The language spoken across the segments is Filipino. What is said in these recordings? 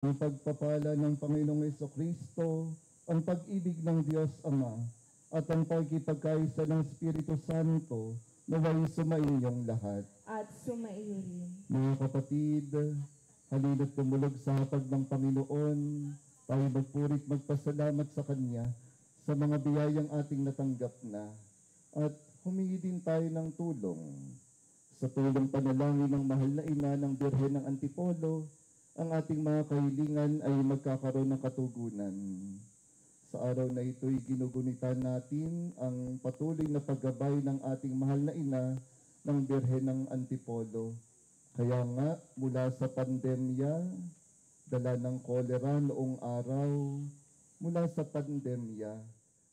Ang pagpapala ng Panginoong Jesucristo, ang pag-ibig ng Diyos Ama, at ang pagkipagkaisa ng Espiritu Santo, naway sumainyong lahat. At sumaiyo rin. Mga kapatid, halina't tumulog sa hapag ng Panginoon, tayo magpurit magpasalamat sa Kanya sa mga biyayang ating natanggap na, at humingi din tayo ng tulong. Sa tulong panalangin ng mahal na ina ng Birhen ng Antipolo, ang ating mga kahilingan ay magkakaroon ng katugunan. Sa araw na ito'y ginugunita natin ang patuloy na paggabay ng ating mahal na ina ng Birhen ng Antipolo. Kaya nga, mula sa pandemya, dala ng kolera noong araw, mula sa pandemya,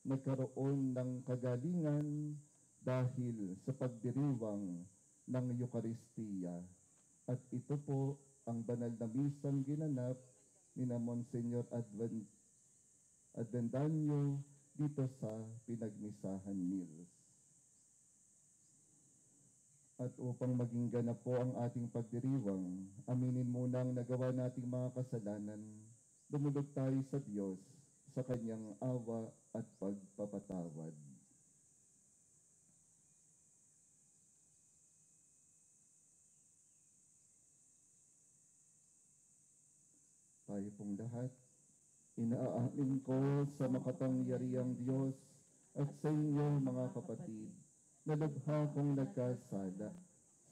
nagkaroon ng kagalingan dahil sa pagdiriwang ng Eukaristiya. At ito po ang banal na misang ginanap ni na Monsignor Advendanyo dito sa Pinagmisahan Mills. At upang maging ganap po ang ating pagdiriwang, aminin muna ang nagawa nating mga kasalanan, dumulog tayo sa Diyos sa Kanyang awa at pagpapatawad. Tayo pong lahat, inaamin ko sa makapangyarihang Diyos at sa inyo mga kapatid, na lubha kong nagkasala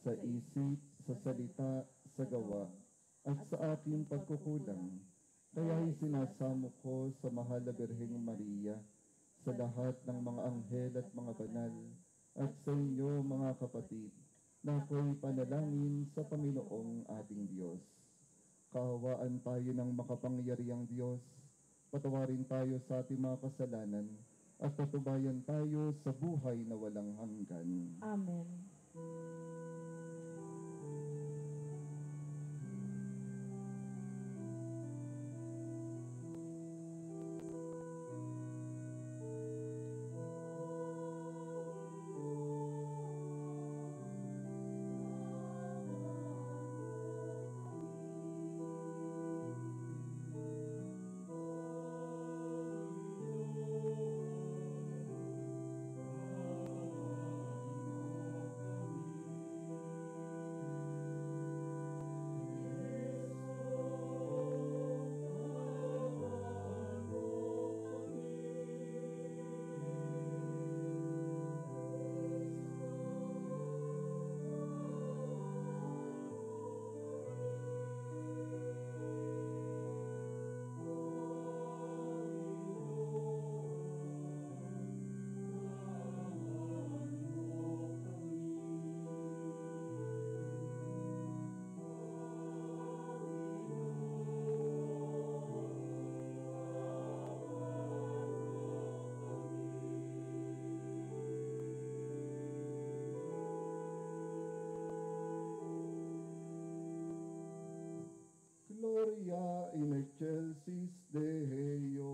sa isip, sa salita, sa gawa, at sa aking pagkukulang. Kaya'y sinasamo ko sa mahal na Birheng Maria, sa lahat ng mga anghel at mga banal, at sa inyo mga kapatid, na ako'y panalangin sa Panginoong ating Diyos. Kaawaan tayo ng makapangyarihang Diyos, patawarin tayo sa ating mga kasalanan, at patubayan tayo sa buhay na walang hanggan. Amen. Gloria in excelsis Deo.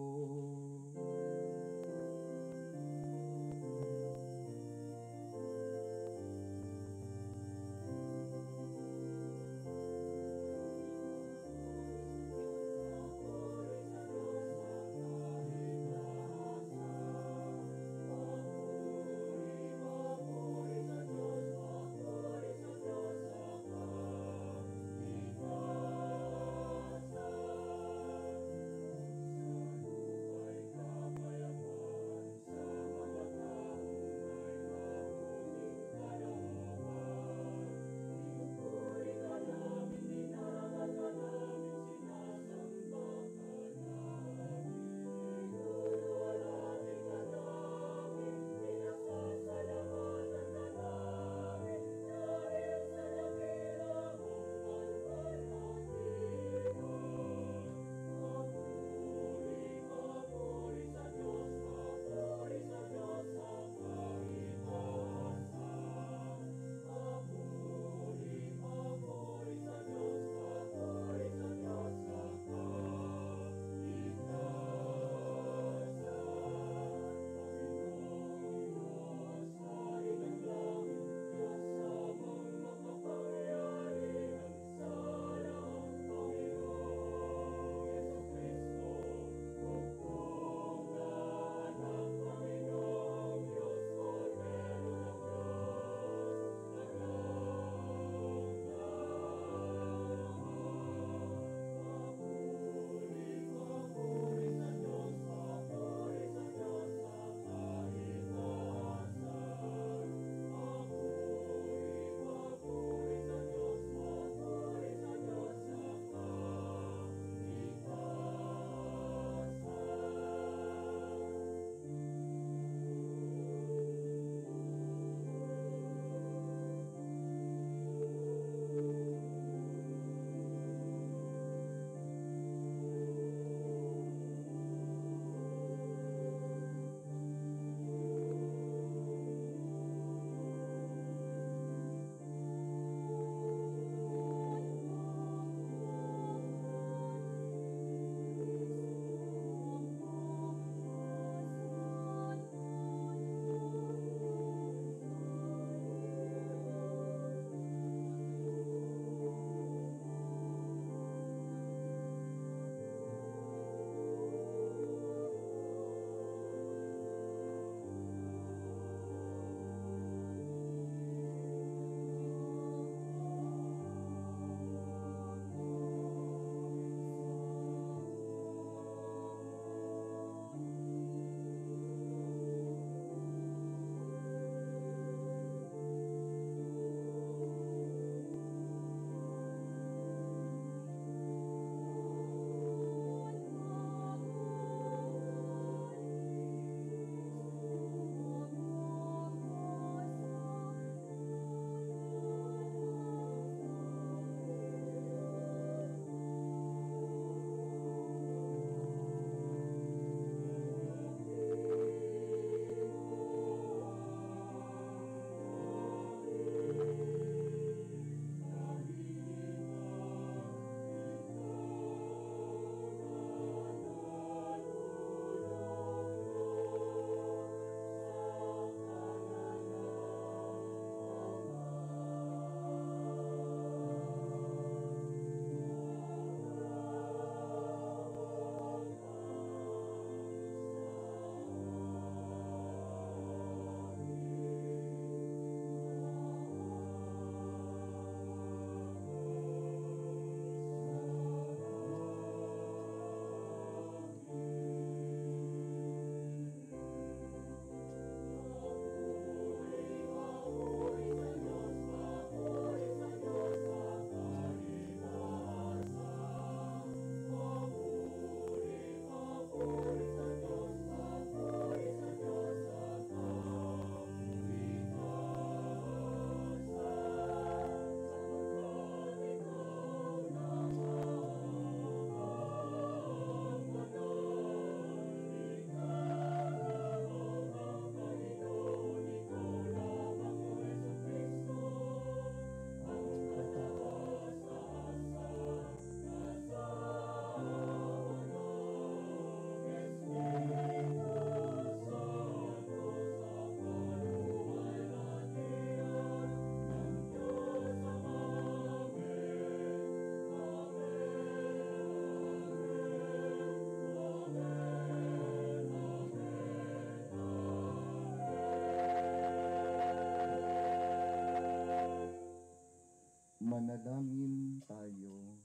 Manalangin tayo.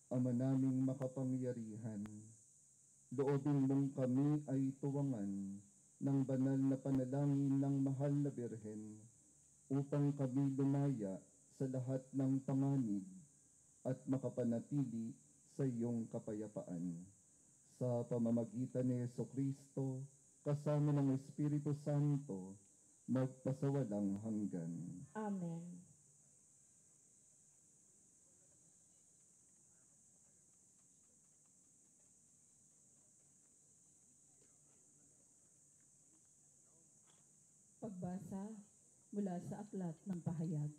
Ama naming makapangyarihan, loobin mong kami ay tuwangan ng banal na panalangin ng mahal na Birhen upang kami lumaya sa lahat ng panganib at makapanatili sa iyong kapayapaan. Sa pamamagitan ni Jesucristo, kasama ng Espiritu Santo, magpasawalang hanggan. Amen. Pagbasa mula sa aklat ng pahayag.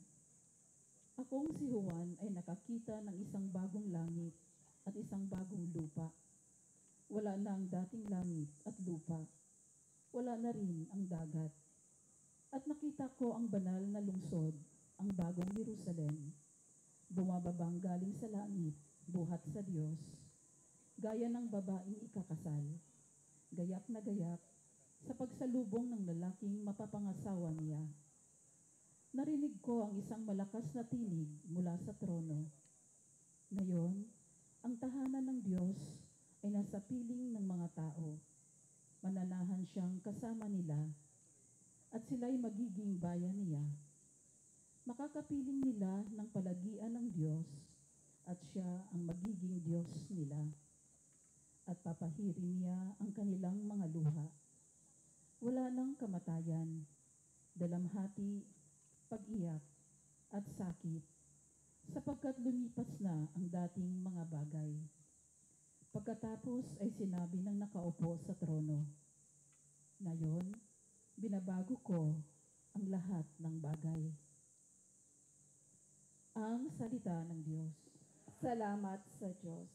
Akong si Juan ay nakakita ng isang bagong langit at isang bagong lupa. Wala na ang dating langit at lupa. Wala na rin ang dagat. At nakita ko ang banal na lungsod, ang bagong Jerusalem, bumababang galing sa langit, buhat sa Diyos, gaya ng babaeng ikakasal, gayak na gayak sa pagsalubong ng lalaking mapapangasawa niya. Narinig ko ang isang malakas na tinig mula sa trono. Ngayon, ang tahanan ng Diyos ay nasa piling ng mga tao. Mananahan siyang kasama nila at sila'y magiging bayan niya. Makakapiling nila ng palagian ng Diyos at siya ang magiging Diyos nila. At papahirin niya ang kanilang mga luha. Wala nang kamatayan, dalamhati, pag-iyak, at sakit, sapagkat lumipas na ang dating mga bagay. Pagkatapos ay sinabi ng nakaupo sa trono, "Ngayon, binabago ko ang lahat ng bagay." Ang salita ng Diyos. Salamat sa Diyos.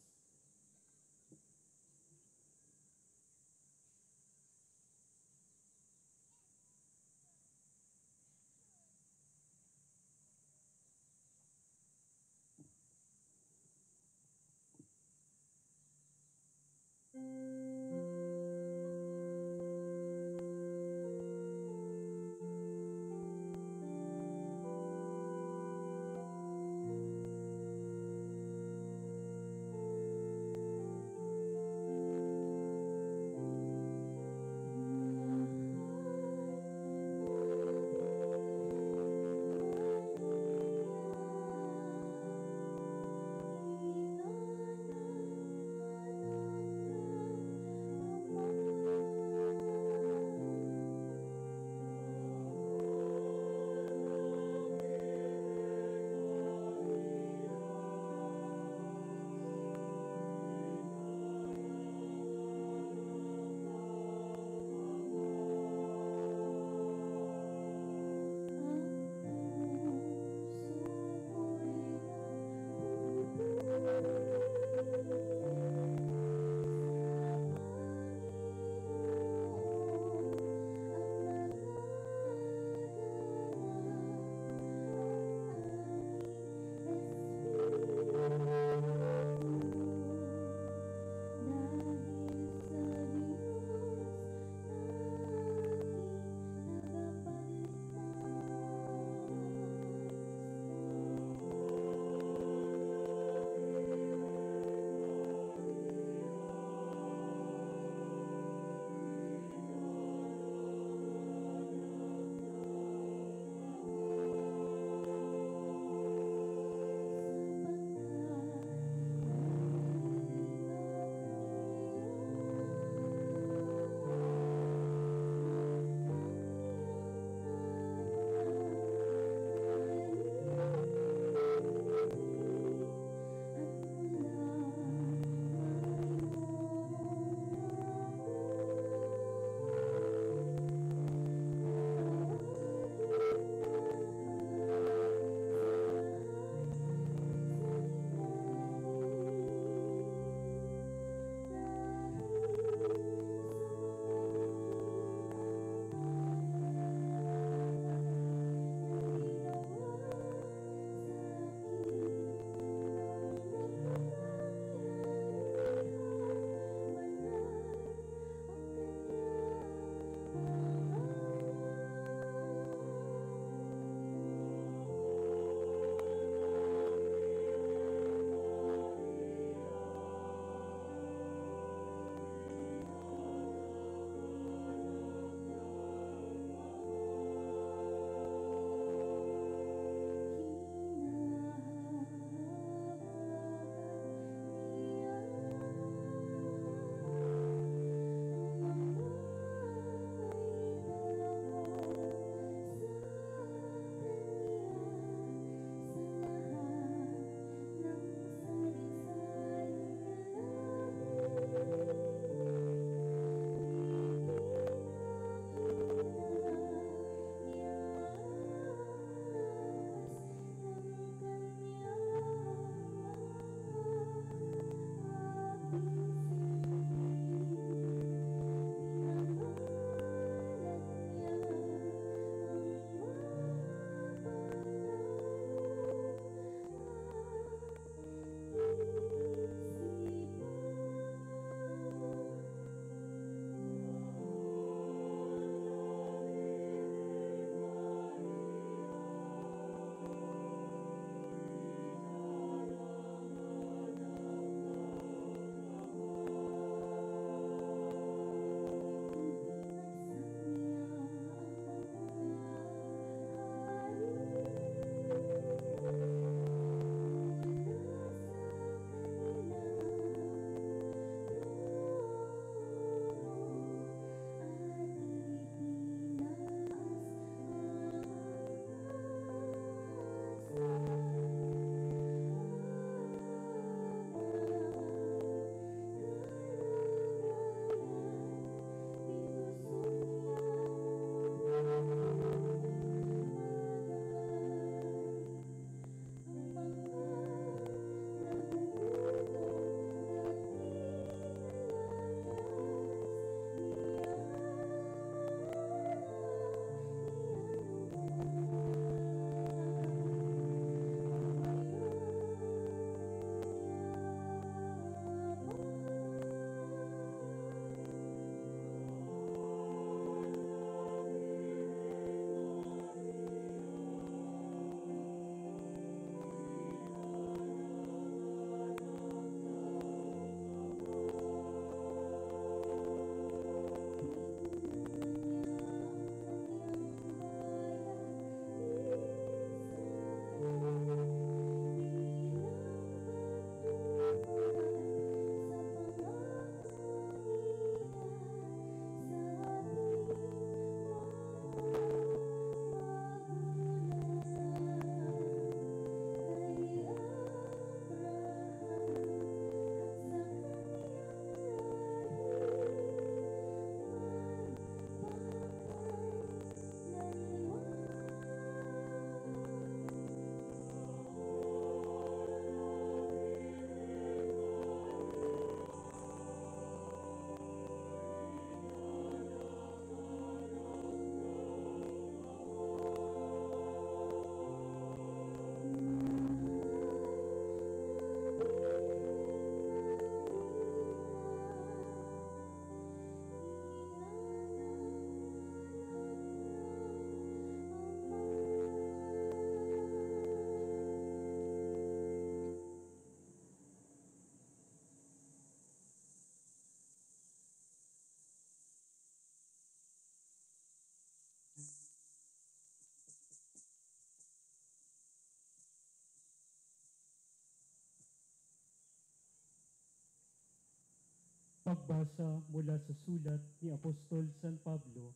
Pagbasa mula sa sulat ni Apostol San Pablo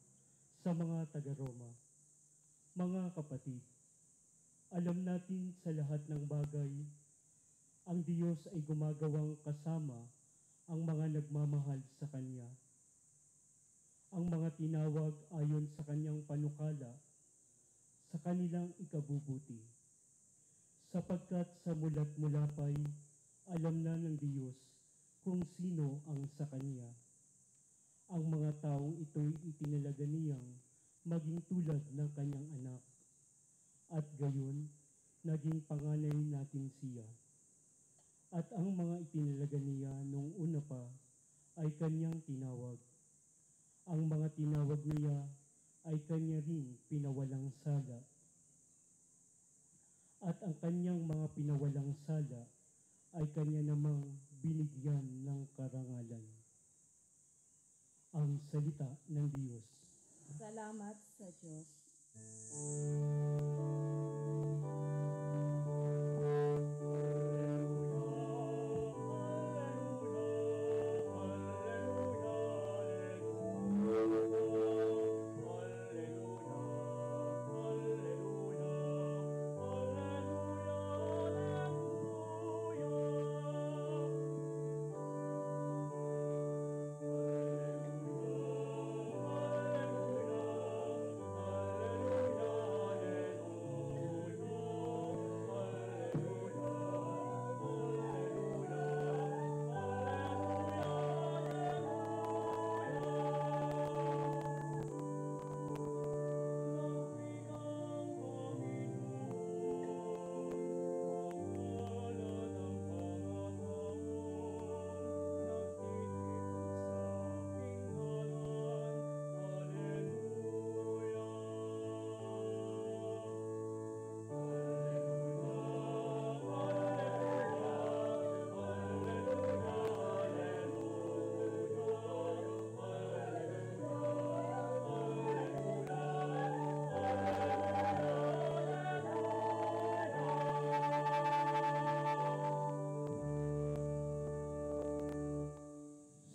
sa mga taga-Roma. Mga kapatid, alam natin sa lahat ng bagay, ang Diyos ay gumagawang kasama ang mga nagmamahal sa Kanya. Ang mga tinawag ayon sa Kanyang panukala sa kanilang ikabubuti. Sapagkat sa mulat mula pa'y alam na ng Diyos kung sino ang sa Kanya. Ang mga taong ito'y itinalaga niyang maging tulad ng Kanyang anak, at gayon, naging panganay natin siya. At ang mga itinalaga niya noong una pa ay Kanyang tinawag. Ang mga tinawag niya ay Kanya rin pinawalang sala. At ang Kanyang mga pinawalang sala ay Kanya namang binigyan ng karangalan. Ang salita ng Diyos. Salamat sa Diyos.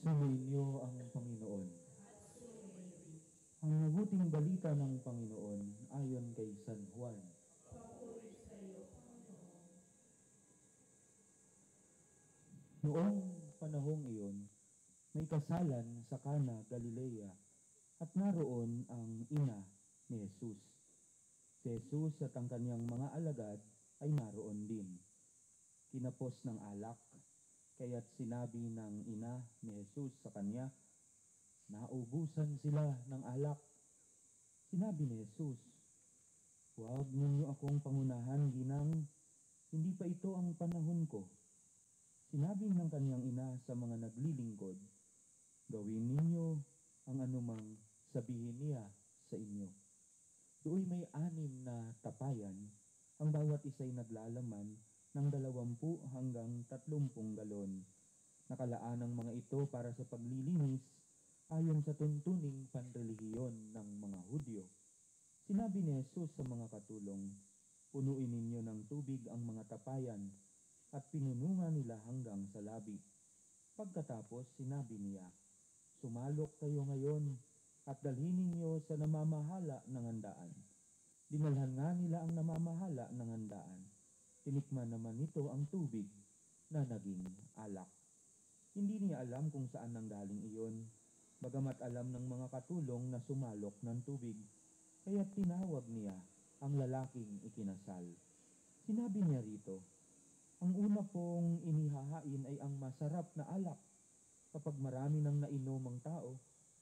Sumainyo ang Panginoon. Ang mabuting balita ng Panginoon ayon kay San Juan. Noong panahong iyon, may kasalan sa Cana, Galilea, at naroon ang ina ni Jesus. Si Jesus at ang kanyang mga alagad ay naroon din. Kinapos ng alak, kaya't sinabi ng ina ni Jesus sa kanya, naubusan sila ng alak. Sinabi ni Jesus, huwag ninyo akong pangunahan, ginang, hindi pa ito ang panahon ko. Sinabi ng kanyang ina sa mga naglilingkod, gawin ninyo ang anumang sabihin niya sa inyo. Do'y may 6 na tapayan, ang bawat isa'y naglalaman ng 20 hanggang 30 galon. Nakalaan ang mga ito para sa paglilinis ayon sa tuntuning panrelihiyon ng mga Hudyo. Sinabi ni Jesus sa mga katulong, punuin ninyo ng tubig ang mga tapayan, at pinunungan nila hanggang sa labi. Pagkatapos sinabi niya, sumalok kayo ngayon at dalhin ninyo sa namamahala ng handaan. Dinalhan nga nila ang namamahala ng handaan. Tinikman naman nito ang tubig na naging alak. Hindi niya alam kung saan nanggaling iyon, bagamat alam ng mga katulong na sumalok ng tubig, kaya tinawag niya ang lalaking ikinasal. Sinabi niya rito, ang una pong inihahain ay ang masarap na alak. Kapag marami nang nainom ang tao,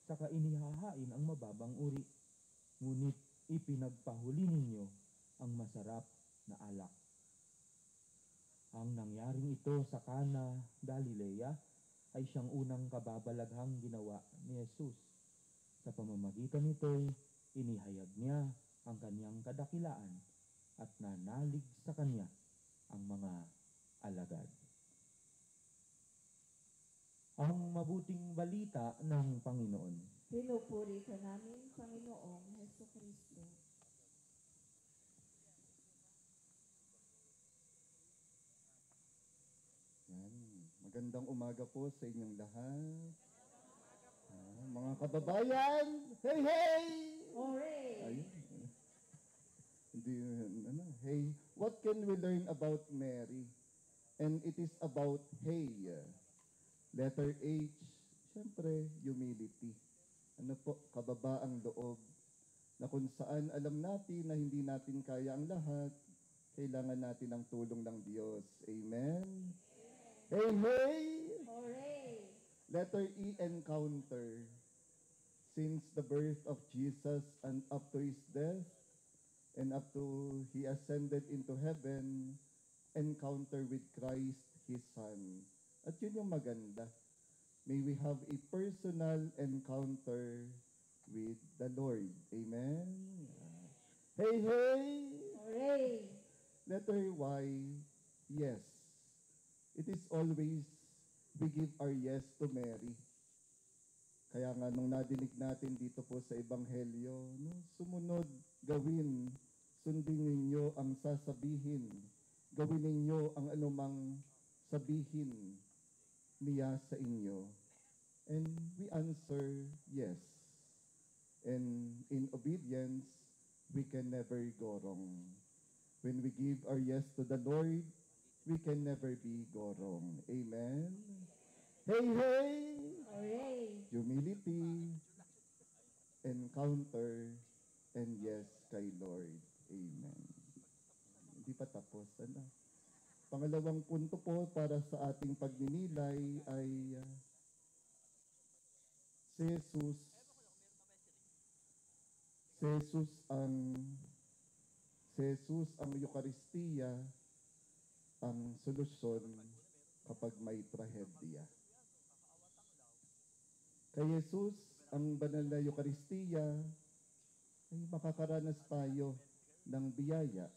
saka inihahain ang mababang uri. Ngunit ipinagpahuli ninyo ang masarap na alak. Ang nangyaring ito sa Cana, Galilea, ay siyang unang kababalaghang ginawa ni Jesus. Sa pamamagitan nito'y inihayag niya ang kanyang kadakilaan at nanalig sa kanya ang mga alagad. Ang mabuting balita ng Panginoon. Pinupuri ka namin, Panginoong Hesukristo. Yan. Magandang umaga po sa inyong lahat. Mga kababayan, hey, hey! Hooray! Ayun. Hindi, ano, hey, what can we learn about Mary? And it is about hey. Letter H, syempre, humility. Ano po, kababaang loob. Na kung saan alam natin na hindi natin kaya ang lahat, kailangan natin ang tulong ng Diyos. Amen? Hey, hey! Hooray! Letter E, encounter. Since the birth of Jesus and up to his death, and up to he ascended into heaven, encounter with Christ, his Son. At yun yung maganda. May we have a personal encounter with the Lord. Amen? Hey, hey! Hooray! Letter Y, yes. It is always, we give our yes to Mary. Kaya nga nung nadinig natin dito po sa Ebanghelyo, no, sumunod, gawin, sundin ninyo ang sasabihin, gawin ninyo ang anumang sabihin niya sa inyo. And we answer yes. And in obedience, we can never go wrong. When we give our yes to the Lord, we can never be go wrong. Amen? Hey, hey! Hooray! Humility, encounter, and yes kay Lord. Amen. Hindi pa tapos. Ano? Pangalawang punto po para sa ating pagninilay ay si Jesus. Si Jesus ang Eucharistia, ang solusyon kapag may trahedya. Kay Jesus, ang banal na Eucharistia, ay makakaranas tayo ng biyaya.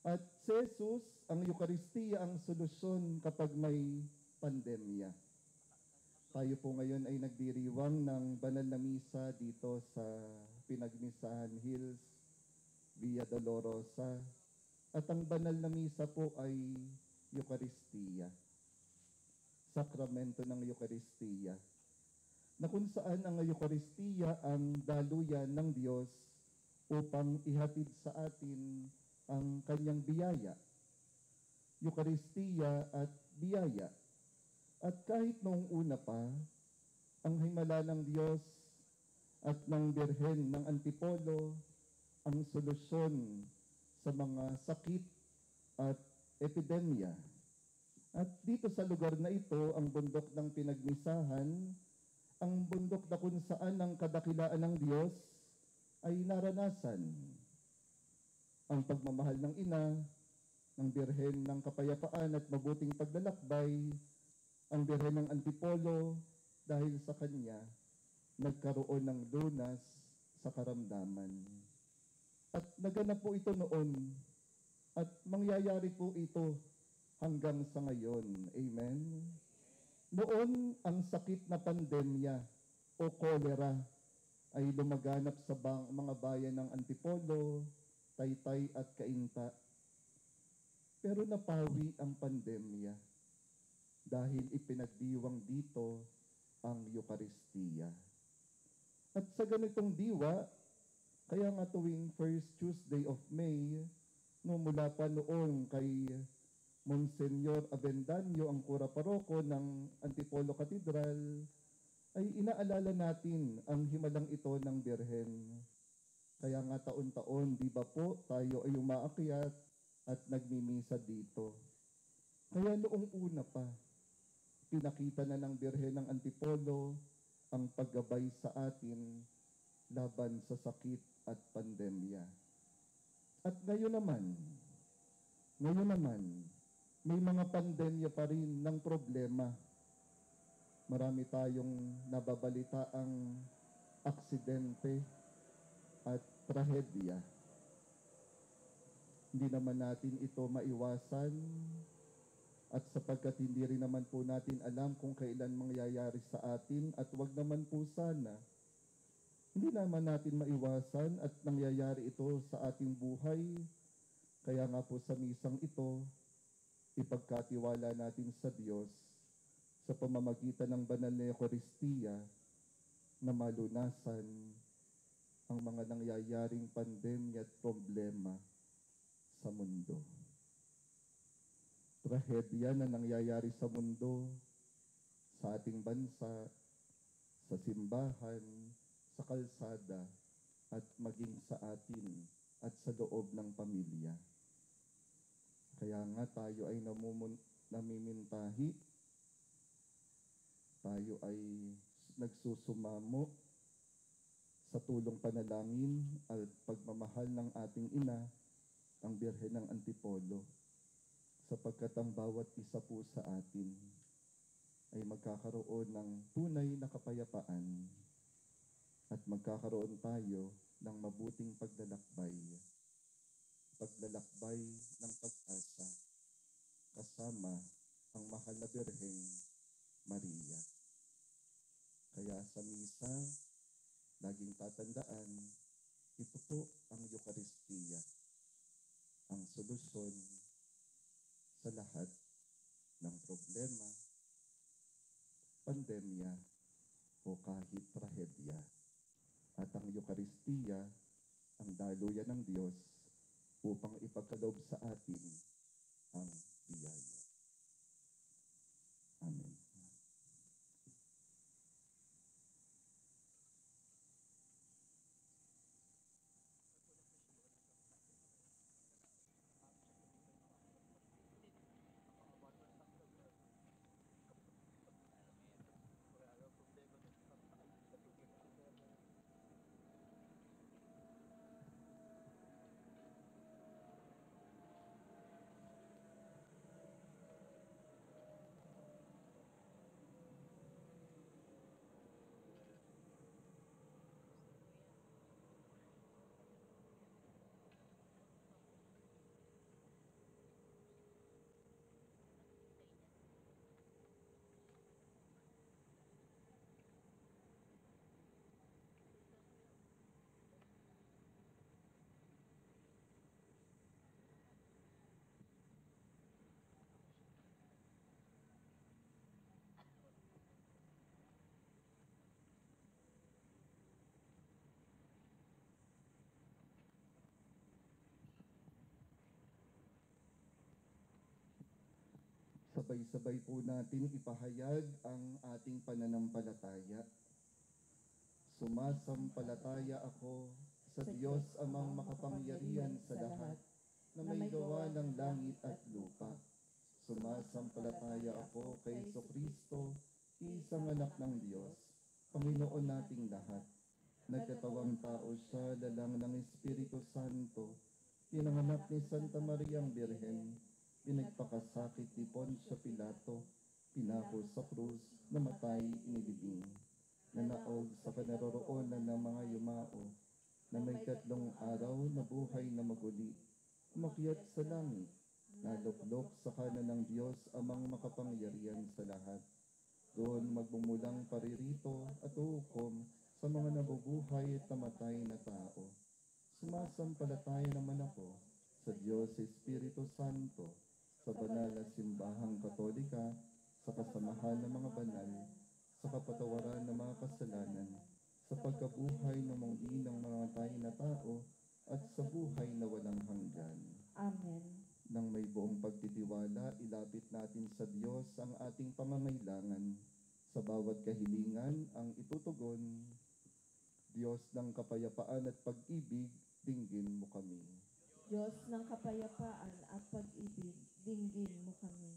At si Jesus, ang Eucharistia, ang solusyon kapag may pandemya. Tayo po ngayon ay nagdiriwang ng banal na misa dito sa Pinagmisahan Hills, Via Dolorosa. At ang banal na misa po ay Eucharistia, sakramento ng Eucharistia, na kung saan ang Eucharistia ang daluyan ng Diyos upang ihatid sa atin ang kanyang biyaya. Eucharistia at biyaya. At kahit noong una pa, ang himala ng Diyos at ng Birhen ng Antipolo ang solusyon sa mga sakit at epidemya. At dito sa lugar na ito, ang bundok ng Pinagmisahan, ang bundok na kung saan ang kadakilaan ng Diyos ay naranasan. Ang pagmamahal ng ina, ng Birhen ng Kapayapaan at mabuting paglalakbay, ang Birhen ng Antipolo, dahil sa kanya, nagkaroon ng lunas sa karamdaman. At naganap po ito noon, at mangyayari po ito hanggang sa ngayon. Amen? Noon, ang sakit na pandemya o kolera ay lumaganap sa mga bayan ng Antipolo, Taytay at Cainta. Pero napawi ang pandemya dahil ipinagdiwang dito ang Eucharistia. At sa ganitong diwa, kaya nga tuwing first Tuesday of May, no, mula pa noon kay Monsignor Avendaño, ang kura paroko ng Antipolo Cathedral, ay inaalala natin ang himalang ito ng Birhen. Kaya nga taon-taon, di ba po, tayo ay umaakyat at nagmimisa dito. Kaya noong una pa, pinakita na ng Birhen ng Antipolo ang paggabay sa atin laban sa sakit at pandemya. At ngayon naman, may mga pandemya pa rin ng problema. Marami tayong nababalita ang aksidente at trahedya. Hindi naman natin ito maiwasan at sapagkat hindi rin naman po natin alam kung kailan mangyayari sa atin at wag naman po sana, hindi naman natin maiwasan at nangyayari ito sa ating buhay. Kaya nga po sa misang ito, ipagkatiwala natin sa Diyos sa pamamagitan ng banal na Eucharistia na malunasan ang mga nangyayaring pandemya at problema sa mundo. Trahedya na nangyayari sa mundo, sa ating bansa, sa simbahan, sa kalsada, at maging sa atin at sa loob ng pamilya. Kaya nga tayo ay namimintahi, tayo ay nagsusumamo sa tulong panalangin at pagmamahal ng ating ina, ang Birhen ng Antipolo, sapagkat ang bawat isa po sa atin ay magkakaroon ng tunay na kapayapaan at magkakaroon tayo ng mabuting paglalakbay ng pag-asa kasama ang mahal na Birheng Maria. Kaya sa misa, laging tatandaan, ito po ang Eucharistia, ang solusyon sa lahat ng problema, pandemya, o kahit trahedya. At ang Eucharistia, ang daluyan ng Diyos upang ipagkaloob sa atin ang biyaya. Amen. Sabay-sabay po natin ipahayag ang ating pananampalataya. Sumasampalataya ako sa Diyos amang makapangyarihan sa lahat, na may gawa ng langit at lupa. Sumasampalataya ako kay Jesucristo, isang anak ng Diyos, Panginoon nating lahat. Nagkatawang tao siya, lalang ng Espiritu Santo, pinanganak ni Santa Mariang Birhen, pinagpakasakit ni Poncio Pilato, pinako sa krus, namatay, inilibing, nanaog sa kanaroroonan ng mga yumao, na may 3 araw na buhay na maguli, umakyat sa langit, naluklok sa kanan ng Diyos amang makapangyarihan sa lahat. Doon magmumulang paririto at hukom sa mga nabubuhay at namatay na tao. Sumasampalataya naman ako sa Diyos Espiritu Santo, sa banal na simbahang katolika, sa kasamahan ng mga banal, sa kapatawaran ng mga kasalanan, sa pagkabuhay ng muli ng mga matay na tao, at sa buhay na walang hanggan. Amen. Nang may buong pagtitiwala, ilapit natin sa Diyos ang ating pangangailangan. Sa bawat kahilingan ang itutugon, Diyos ng kapayapaan at pag-ibig, dinggin mo kami. Diyos ng kapayapaan at pag-ibig, dinggin mo kami.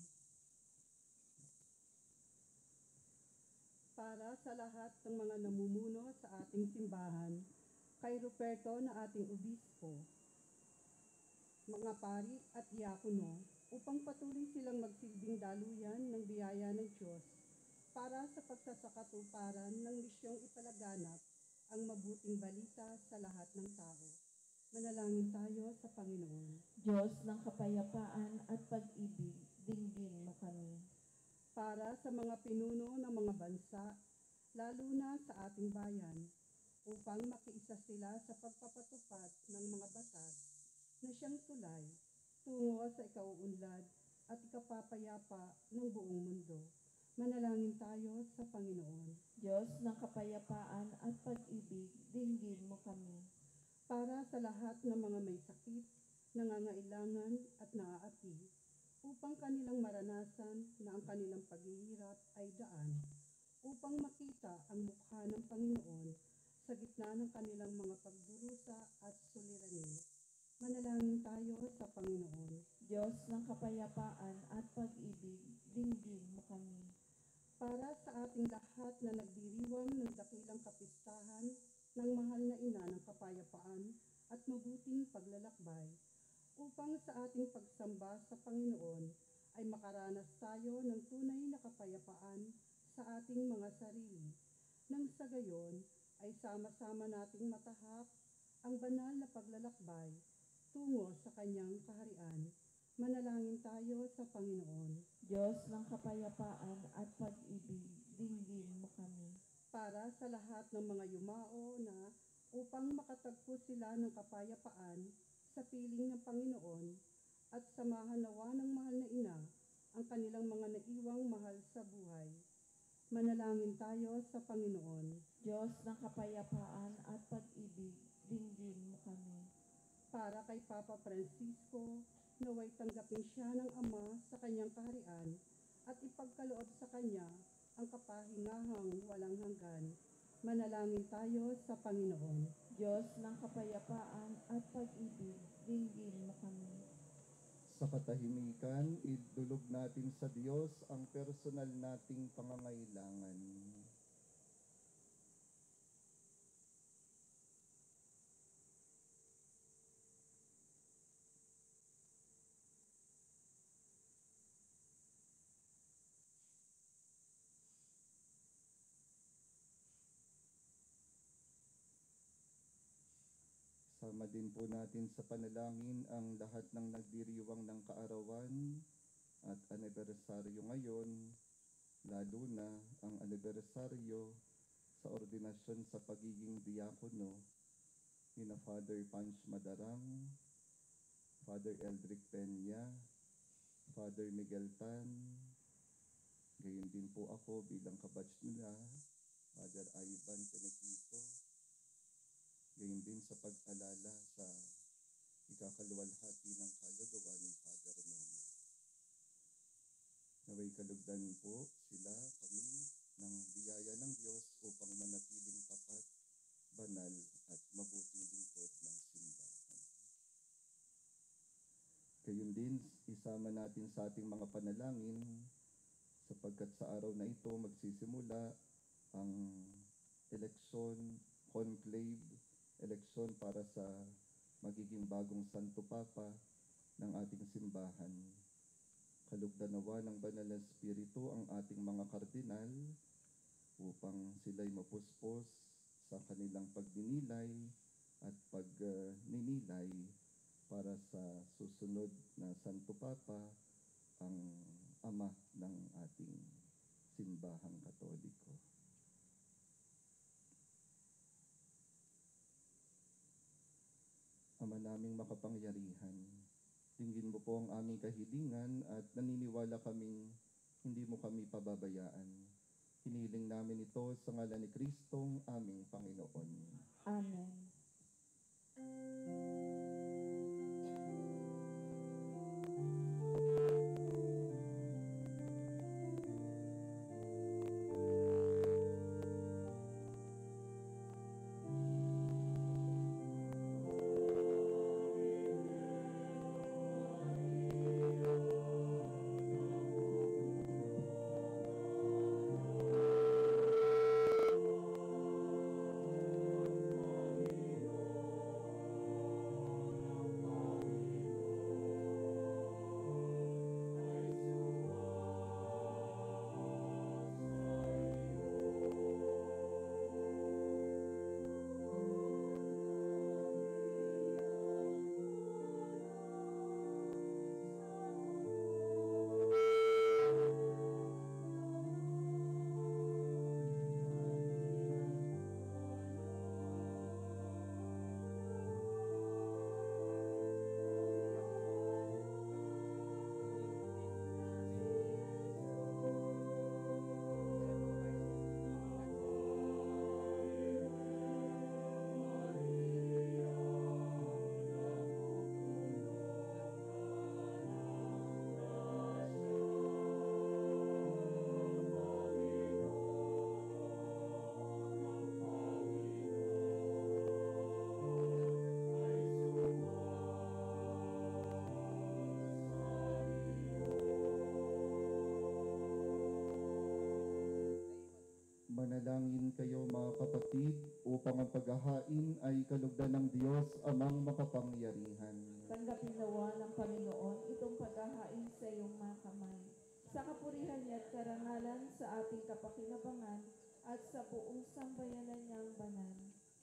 Para sa lahat ng mga namumuno sa ating simbahan, kay Ruperto na ating obispo, mga pari at diakono, upang patuloy silang magsilbing daluyan ng biyaya ng Diyos para sa pagsasakatuparan ng misyong ipalaganap ang mabuting balita sa lahat ng tao. Manalangin tayo sa Panginoon. Diyos ng kapayapaan at pag-ibig, dinggin mo kami. Para sa mga pinuno ng mga bansa, lalo na sa ating bayan, upang makiisa sila sa pagpapatupad ng mga batas na siyang tulay tungo sa ikauunlad at ikapapayapa ng buong mundo. Manalangin tayo sa Panginoon. Diyos ng kapayapaan at pag-ibig, dinggin mo kami. Para sa lahat ng mga may sakit, nangangailangan at naaapi, upang kanilang maranasan na ang kanilang paghihirap ay daan, upang makita ang mukha ng Panginoon sa gitna ng kanilang mga pagdurusa at suliranin. Manalangin tayo sa Panginoon. Diyos ng kapayapaan at pag-ibig, dinggin mo kami. Para sa ating lahat na nagdiriwang ng dakilang kapistahan ng mahal na ina ng kapayapaan at mabuting paglalakbay, upang sa ating pagsamba sa Panginoon ay makaranas tayo ng tunay na kapayapaan sa ating mga sarili, nang sa gayon ay sama-sama nating matahak ang banal na paglalakbay tungo sa kanyang kaharian. Manalangin tayo sa Panginoon. Diyos ng kapayapaan at pag-ibig, dinggin mo kami. Para sa lahat ng mga yumao na upang makatagpo sila ng kapayapaan sa piling ng Panginoon at samahan nawa ng mahal na ina ang kanilang mga naiwang mahal sa buhay. Manalangin tayo sa Panginoon. Diyos ng kapayapaan at pag-ibig, dinggin mo kami. Para kay Papa Francisco, naway tanggapin siya ng Ama sa kanyang kaharian at ipagkaloob sa kanya ang kapahingahang walang hanggan. Manalangin tayo sa Panginoon. Diyos ng kapayapaan at pag-ibig, dinggin mo kami. Sa katahimikan, idulog natin sa Diyos ang personal nating pangangailangan. Sama din po natin sa panalangin ang lahat ng nagdiriwang ng kaarawan at anibersaryo ngayon, lalo na ang anibersaryo sa ordinasyon sa pagiging diakono ni na Father Panch Madarang, Father Eldrick Peña, Father Miguel Tan, gayon din po ako bilang kabatch nila, Father Ivan Penequito, gayon din sa pag-alala sa ikakaluwalhati ng kaluluwa ni Father Nomer. Naway kalugdan po sila, kami, ng biyaya ng Diyos upang manatiling tapat, banal at mabuting lingkod ng simbahan. Gayon din, isama natin sa ating mga panalangin sapagkat sa araw na ito magsisimula ang eleksyon, conclave, eleksyon para sa magiging bagong Santo Papa ng ating simbahan. Kalugdan nawa ng Banal na Espiritu ang ating mga kardinal upang sila'y mapuspos sa kanilang pagninilay at pagninilay para sa susunod na Santo Papa, ang Ama ng ating simbahang Katoliko. Ama naming makapangyarihan, dinggin mo po ang aming kahilingan at naniniwala kaming hindi mo kami pababayaan. Hiniling namin ito sa ngalan ni Kristong aming Panginoon. Amen. Manalangin kayo mga kapatid upang ang paghahain ay kalugdan ng Diyos amang makapangyarihan. Tanggapin nawa ng Panginoon itong paghahain sa iyong mga kamay, sa kapurihan niya at karangalan sa ating kapakinabangan at sa buong sambayanan niyang banal.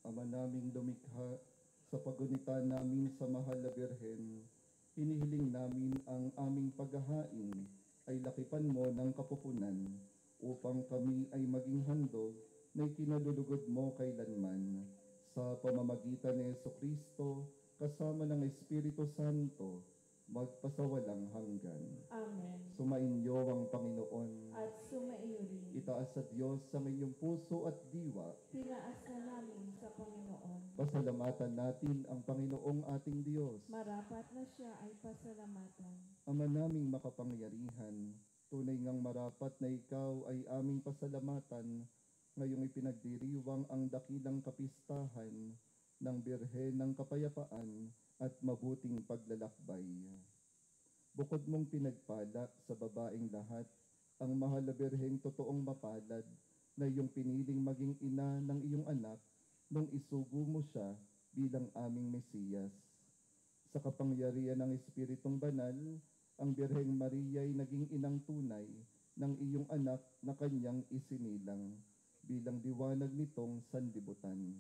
Ama naming lumikha, sa pagunita namin sa mahal na Birhen, hinihiling namin ang aming paghahain ay lakipan mo ng kapupunan upang kami ay maging handog na ikinalulugod mo kailanman sa pamamagitan ni Jesucristo kasama ng Espiritu Santo magpasawalang hanggan. Amen. Sumainyo ang Panginoon. At sumaiyo rin. Itaas sa Diyos sa inyong puso at diwa. Tinaas na namin sa Panginoon. Pasalamatan natin ang Panginoong ating Diyos. Marapat na siya ay pasalamatan. Ama naming makapangyarihan, tunay ngang marapat na ikaw ay aming pasalamatan ngayong ipinagdiriwang ang dakilang kapistahan ng Birhen ng Kapayapaan at mabuting paglalakbay. Bukod mong pinagpala sa babaeng lahat, ang mahal na Birheng totoong mapalad na iyong piniling maging ina ng iyong anak nung isugo mo siya bilang aming Mesiyas. Sa kapangyarihan ng Espiritong Banal, ang Birheng Maria ay naging inang tunay ng iyong anak na kanyang isinilang bilang diwanag nitong sanlibutan.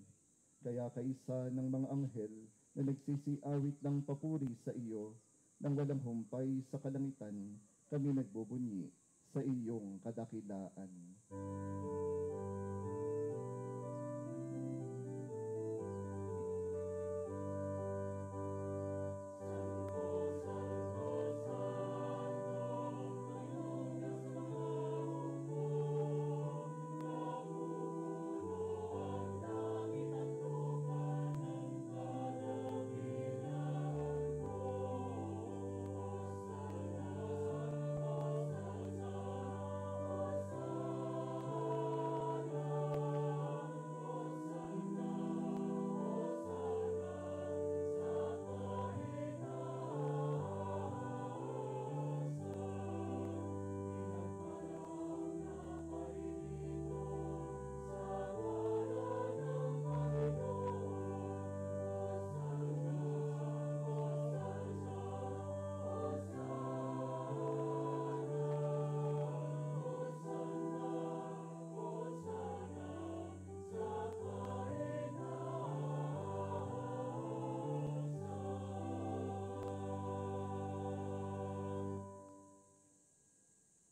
Kaya kaisa ng mga anghel na nagsisiawit ng papuri sa iyo nang walang humpay sa kalangitan, kami nagbubunyi sa iyong kadakilaan.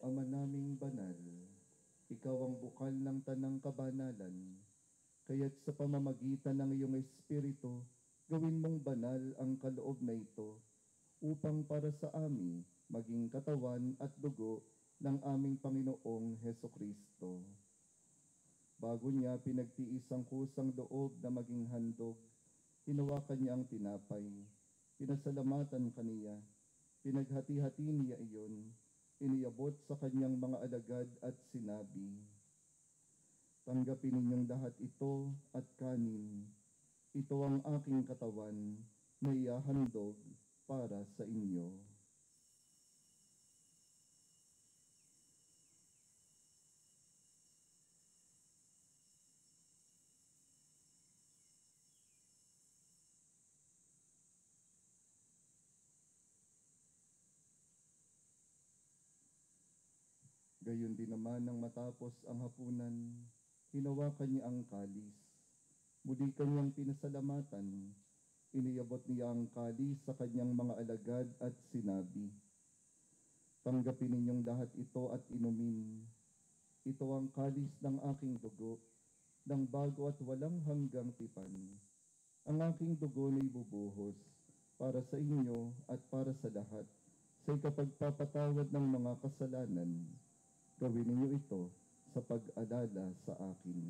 Ama naming banal, ikaw ang bukal ng tanang kabanalan, kaya't sa pamamagitan ng iyong Espiritu, gawin mong banal ang kaloob na ito, upang para sa amin maging katawan at dugo ng aming Panginoong Heso Kristo. Bago niya pinagtiis ang kusang loob na maging handog, hinawakan niya ang tinapay, pinasalamatan kaniya, pinaghati-hati niya iyon, iniabot sa kanyang mga alagad at sinabi, "Tanggapin ninyong lahat ito at kanin. Ito ang aking katawan na iahandog para sa inyo." Gayon din naman nang matapos ang hapunan, hinawakan niya ang kalis. Muli kanyang pinasalamatan, iniabot niya ang kalis sa kanyang mga alagad at sinabi, "Tanggapin ninyong lahat ito at inumin. Ito ang kalis ng aking dugo, ng bago at walang hanggang tipan. Ang aking dugo na ibubuhos para sa inyo at para sa lahat, sa ikapagpapatawad ng mga kasalanan. Gawin ninyo ito sa pag-alala sa akin."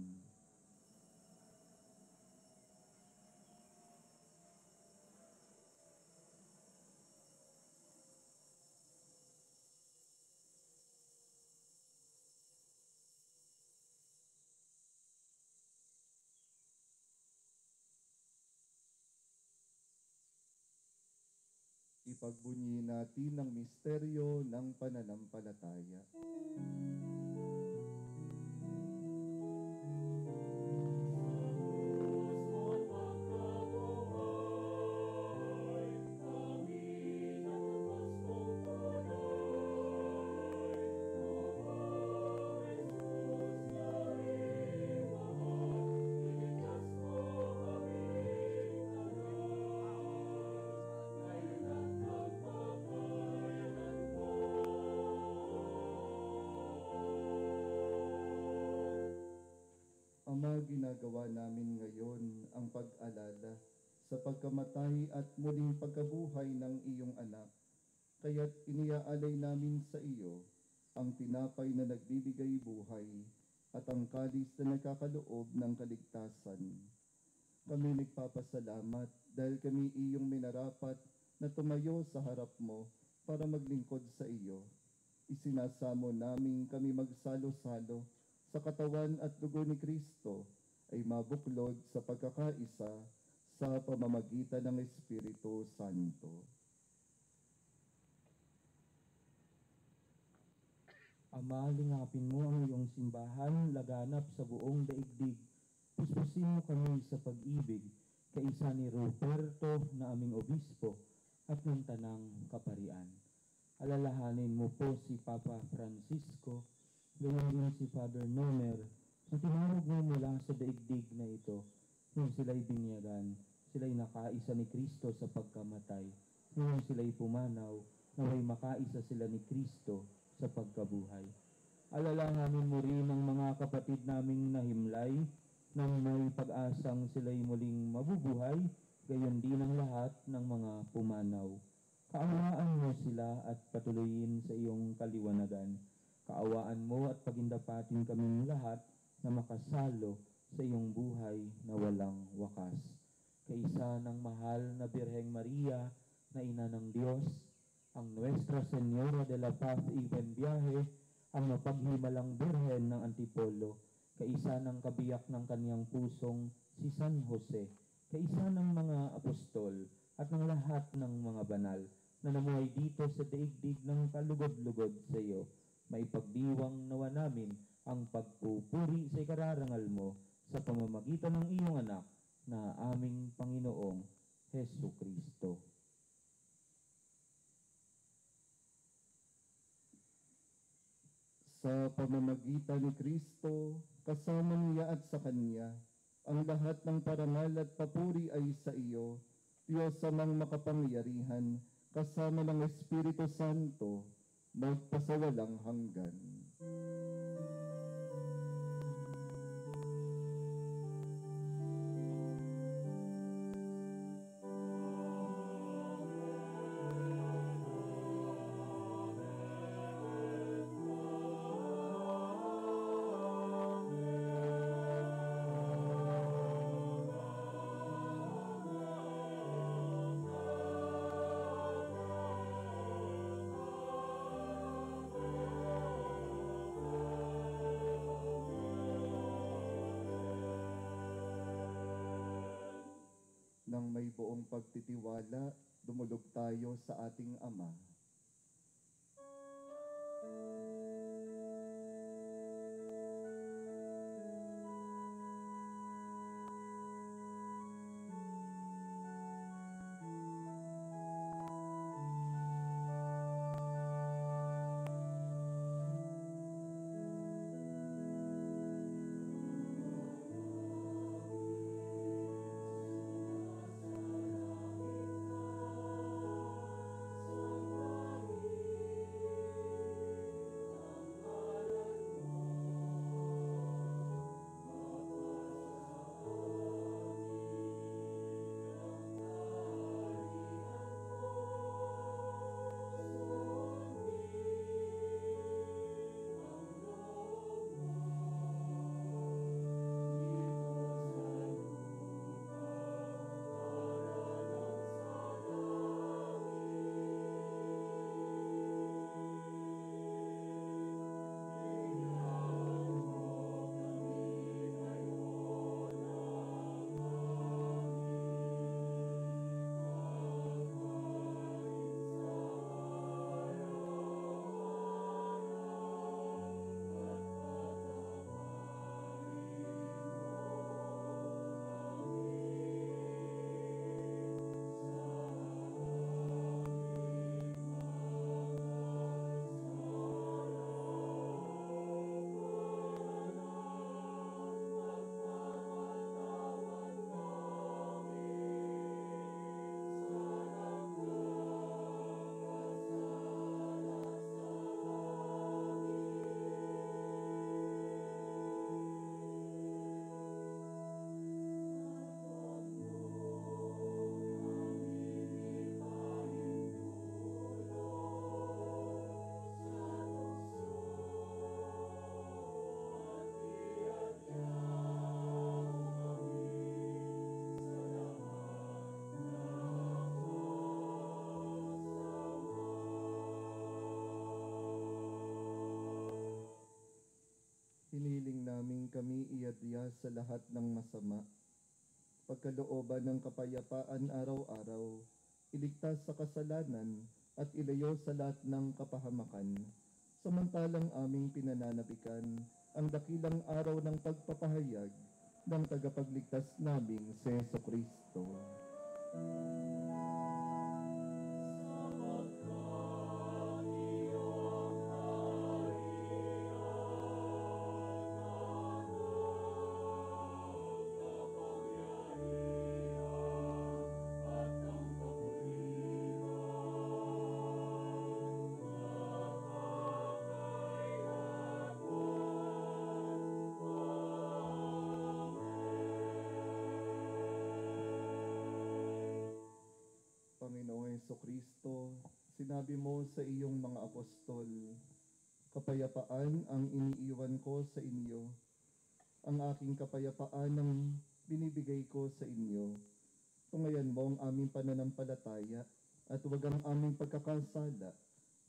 Ipagbunyi natin ang misteryo ng pananampalataya. Ama, ginagawa namin ngayon ang pag-alala sa pagkamatay at muling pagkabuhay ng iyong anak. Kaya't iniaalay namin sa iyo ang tinapay na nagbibigay buhay at ang kalis na nagkakaloob ng kaligtasan. Kami nagpapasalamat dahil kami iyong minarapat na tumayo sa harap mo para maglingkod sa iyo. Isinasamo namin kami magsalo-salo sa katawan at dugo ni Kristo ay mabuklod sa pagkakaisa sa pamamagitan ng Espiritu Santo. Ama, lingapin mo ang iyong simbahan, laganap sa buong daigdig. Puspusin mo kami sa pag-ibig, kaisa ni Ruperto na aming obispo at ng tanang kaparian. Alalahanin mo po si Papa Francisco, gayon din si Father Nomer, na tinawag mo mula sa daigdig na ito. Nung sila'y binyagan, sila'y nakaisa ni Kristo sa pagkamatay. Nung sila'y pumanaw, naway makaisa sila ni Kristo sa pagkabuhay. Alalahanin mo rin ang mga kapatid naming nahimlay nang may pag-asang sila'y muling mabubuhay, gayon din ang lahat ng mga pumanaw. Kaawaan mo sila at patuloyin sa iyong kaliwanagan. Kaawaan mo at pagindapatin kaming lahat na makasalo sa iyong buhay na walang wakas. Kaisa ng mahal na Birheng Maria na Ina ng Diyos, ang Nuestra Señora de la Paz y Buen Viaje, ang mapaghimalang Birhen ng Antipolo, kaisa ng kabiyak ng kaniyang pusong si San Jose, kaisa ng mga apostol at ng lahat ng mga banal na namuhay dito sa daigdig ng kalugod-lugod sa iyo, maipagdiwang nawa namin ang pagpupuri sa ikararangal mo sa pamamagitan ng iyong anak na aming Panginoong Hesu Kristo. Sa pamamagitan ni Kristo, kasama niya at sa Kanya, ang lahat ng parangal at papuri ay sa iyo, Diyos amang makapangyarihan, kasama ng Espiritu Santo, magpasawalang hanggan. Nang may buong pagtitiwala, dumulog tayo sa ating Ama. kami iadya sa lahat ng masama. Pagkalooban ng kapayapaan araw-araw, iligtas sa kasalanan at ilayo sa lahat ng kapahamakan. Samantalang aming pinananabikan ang dakilang araw ng pagpapahayag ng tagapagligtas naming si Jesucristo. Panginoong Jesucristo, sinabi mo sa iyong mga apostol, kapayapaan ang iniiwan ko sa inyo. Ang aking kapayapaan ang binibigay ko sa inyo. Tungayan mo ang aming pananampalataya at huwag ang aming pagkakasala.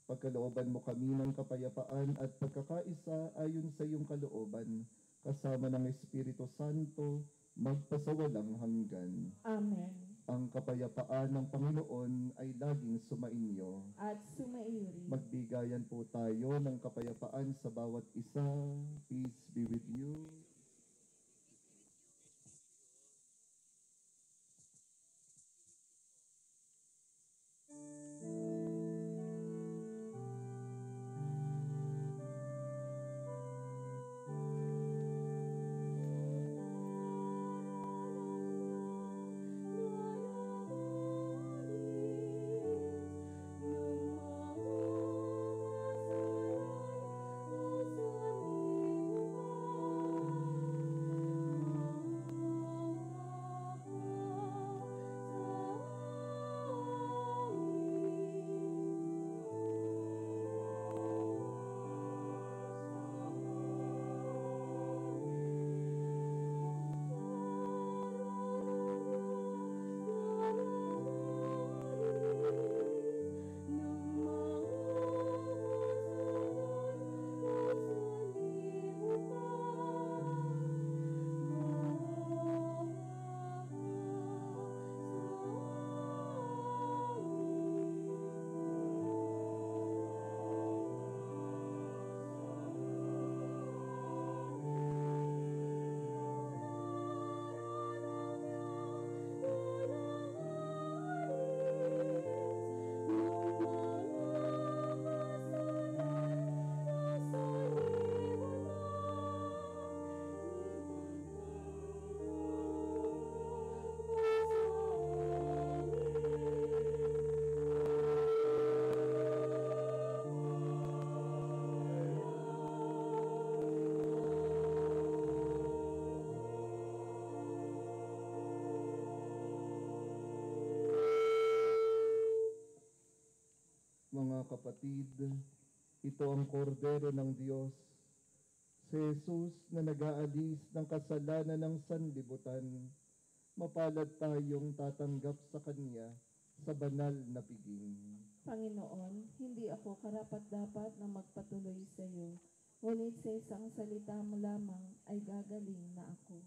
Pagkalooban mo kami ng kapayapaan at pagkakaisa ayon sa iyong kalooban, kasama ng Espiritu Santo, magpasawalang hanggan. Amen. Ang kapayapaan ng Panginoon ay laging sumainyo. At sumairi. Magbigayan po tayo ng kapayapaan sa bawat isa. Peace be with you. Mga kapatid, ito ang kordero ng Diyos, si Jesus na nag-aalis ng kasalanan ng sanlibutan. Mapalad tayong tatanggap sa Kanya sa banal na piging. Panginoon, hindi ako karapat-dapat na magpatuloy sa iyo, ngunit sa isang salita mo lamang ay gagaling na ako.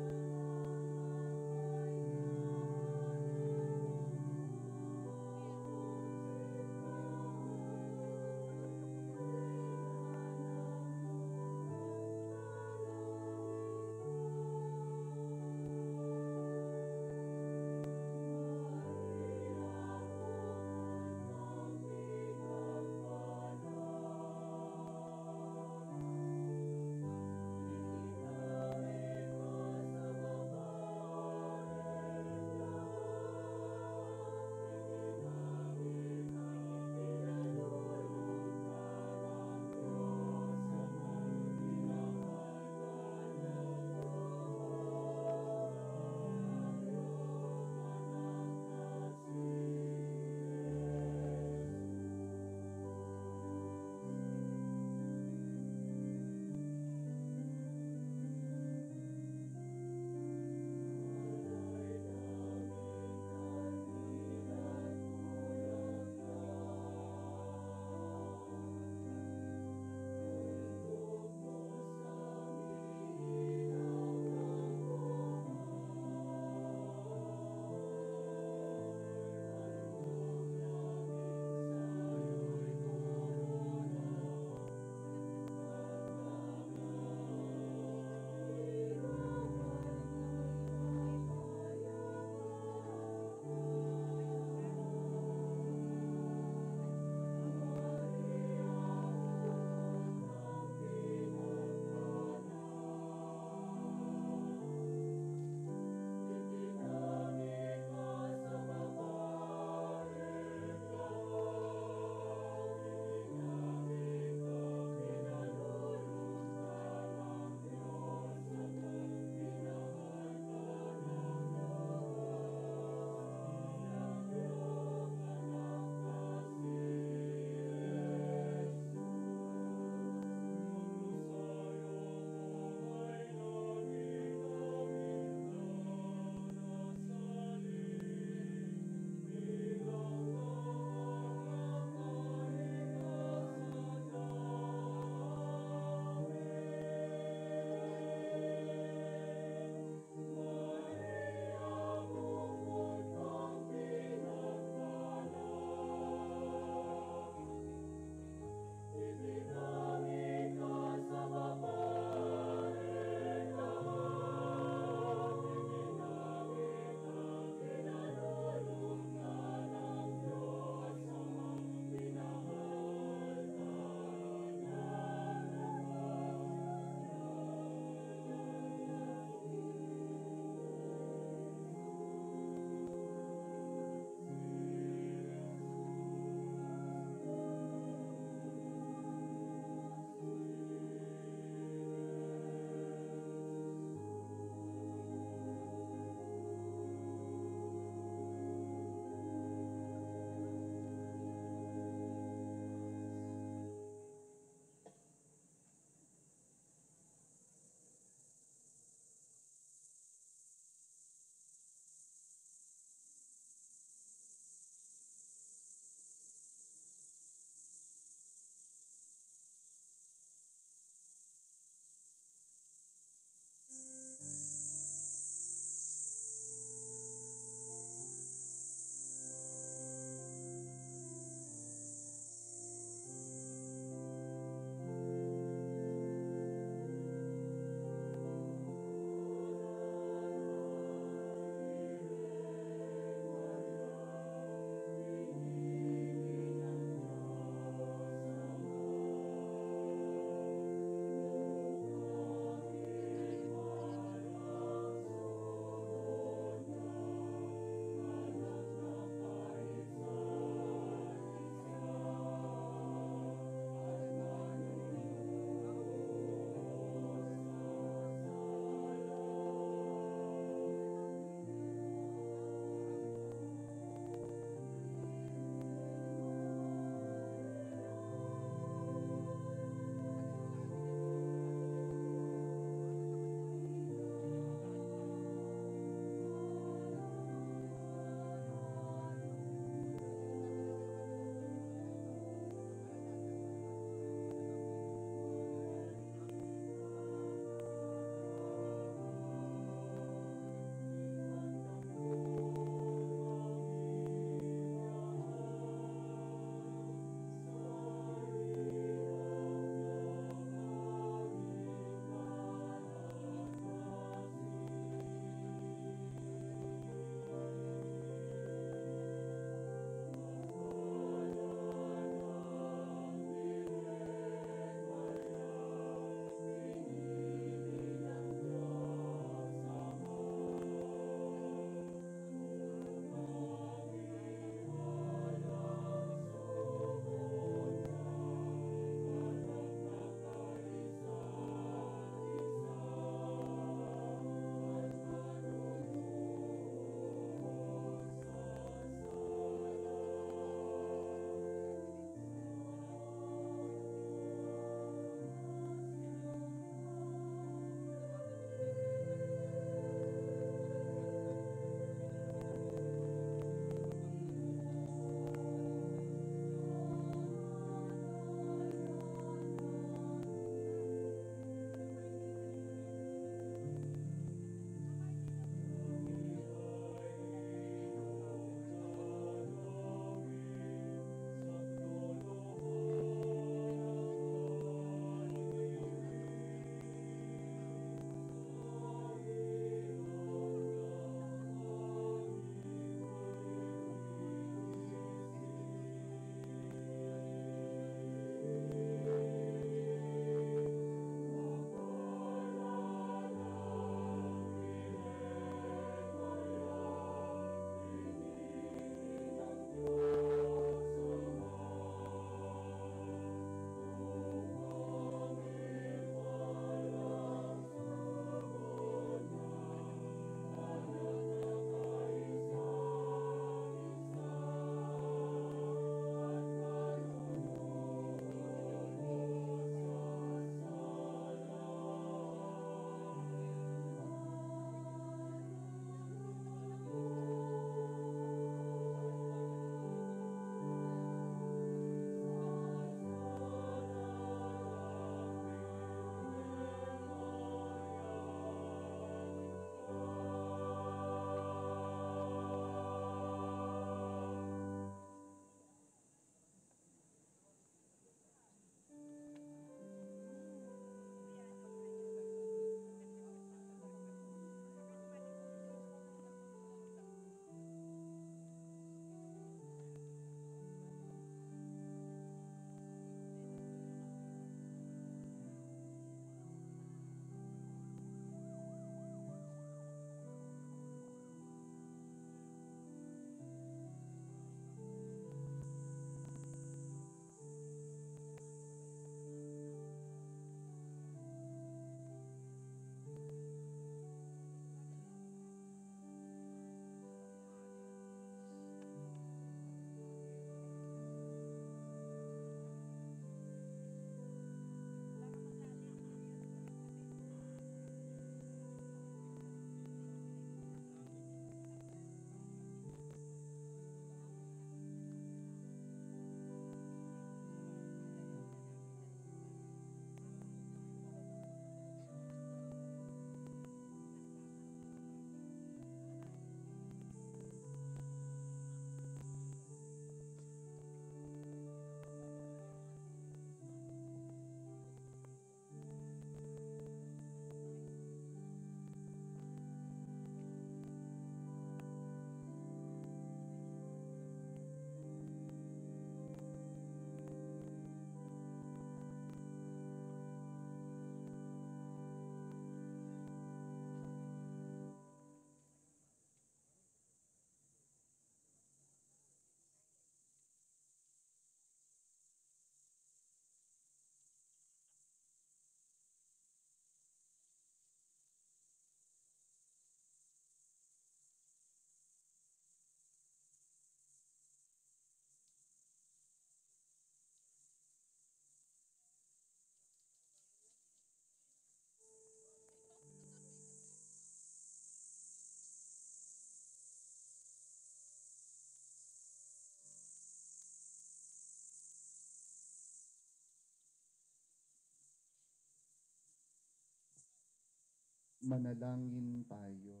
Manalangin tayo.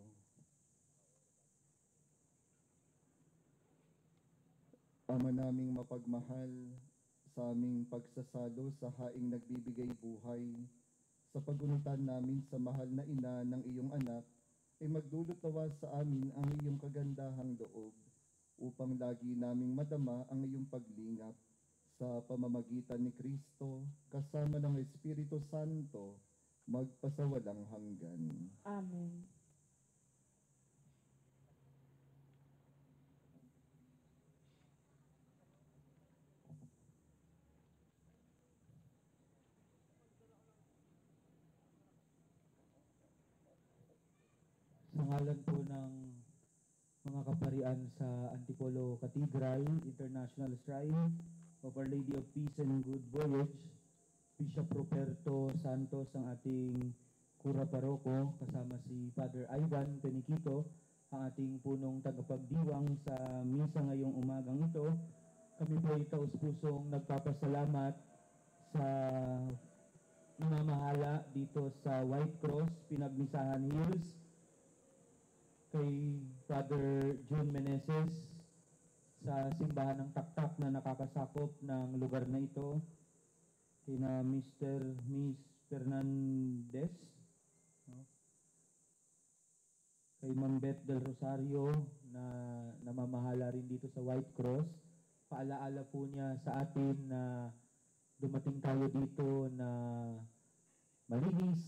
Ama naming mapagmahal, sa aming pagsasalo sa haing nagbibigay buhay, sa pagunutan namin sa mahal na ina ng iyong anak, ay magdulot nawa sa amin ang iyong kagandahang loob, upang lagi naming madama ang iyong paglingap sa pamamagitan ni Kristo, kasama ng Espiritu Santo, magpasawalang hanggan. Amen. Sa ngalan po ng mga kaparian sa Antipolo Cathedral, International Shrine of Our Lady of Peace and Good Voyage, Bishop Ruperto Santos ang ating Kura Paroko, kasama si Father Ivan Peniquito, ang ating punong tagapagdiwang sa misa ngayong umagang ito. Kami po ay taus-pusong nagpapasalamat sa namamahala dito sa White Cross, Pinagmisahan Hills, kay Father June Meneses sa simbahan ng Taktak na nakakasakop ng lugar na ito, kina Mr. Miss Fernandez, no? Kay Ma'am Beth Del Rosario na namamahala rin dito sa White Cross. Paalaala po niya sa atin na dumating tayo dito na malinis,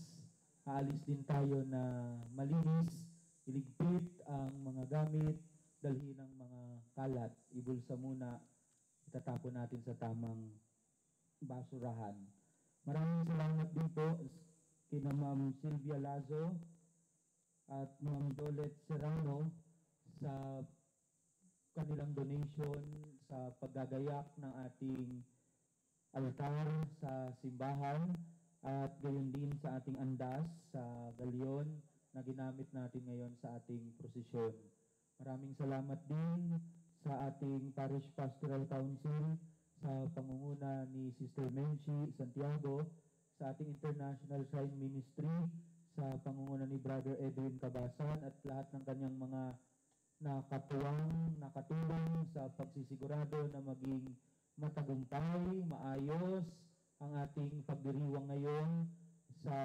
aalis din tayo na malinis, iligpit ang mga gamit, dalhin ang mga kalat, ibulsa muna, itatapon natin sa tamang basurahan. Maraming salamat din po kina Ma'am Sylvia Lazo at Ma'am Dolet Serrano sa kanilang donation sa paggagayak ng ating altar sa simbahan at gayon din sa ating andas sa galyon na ginamit natin ngayon sa ating prosesyon. Maraming salamat din sa ating Parish Pastoral Council sa pangunguna ni Sister Menchi Santiago, sa ating International Shrine Ministry sa pangunguna ni Brother Edwin Cabasan at lahat ng kanyang mga nakatulong sa pagsisigurado na maging matagumpay, maayos ang ating pagdiriwang ngayon sa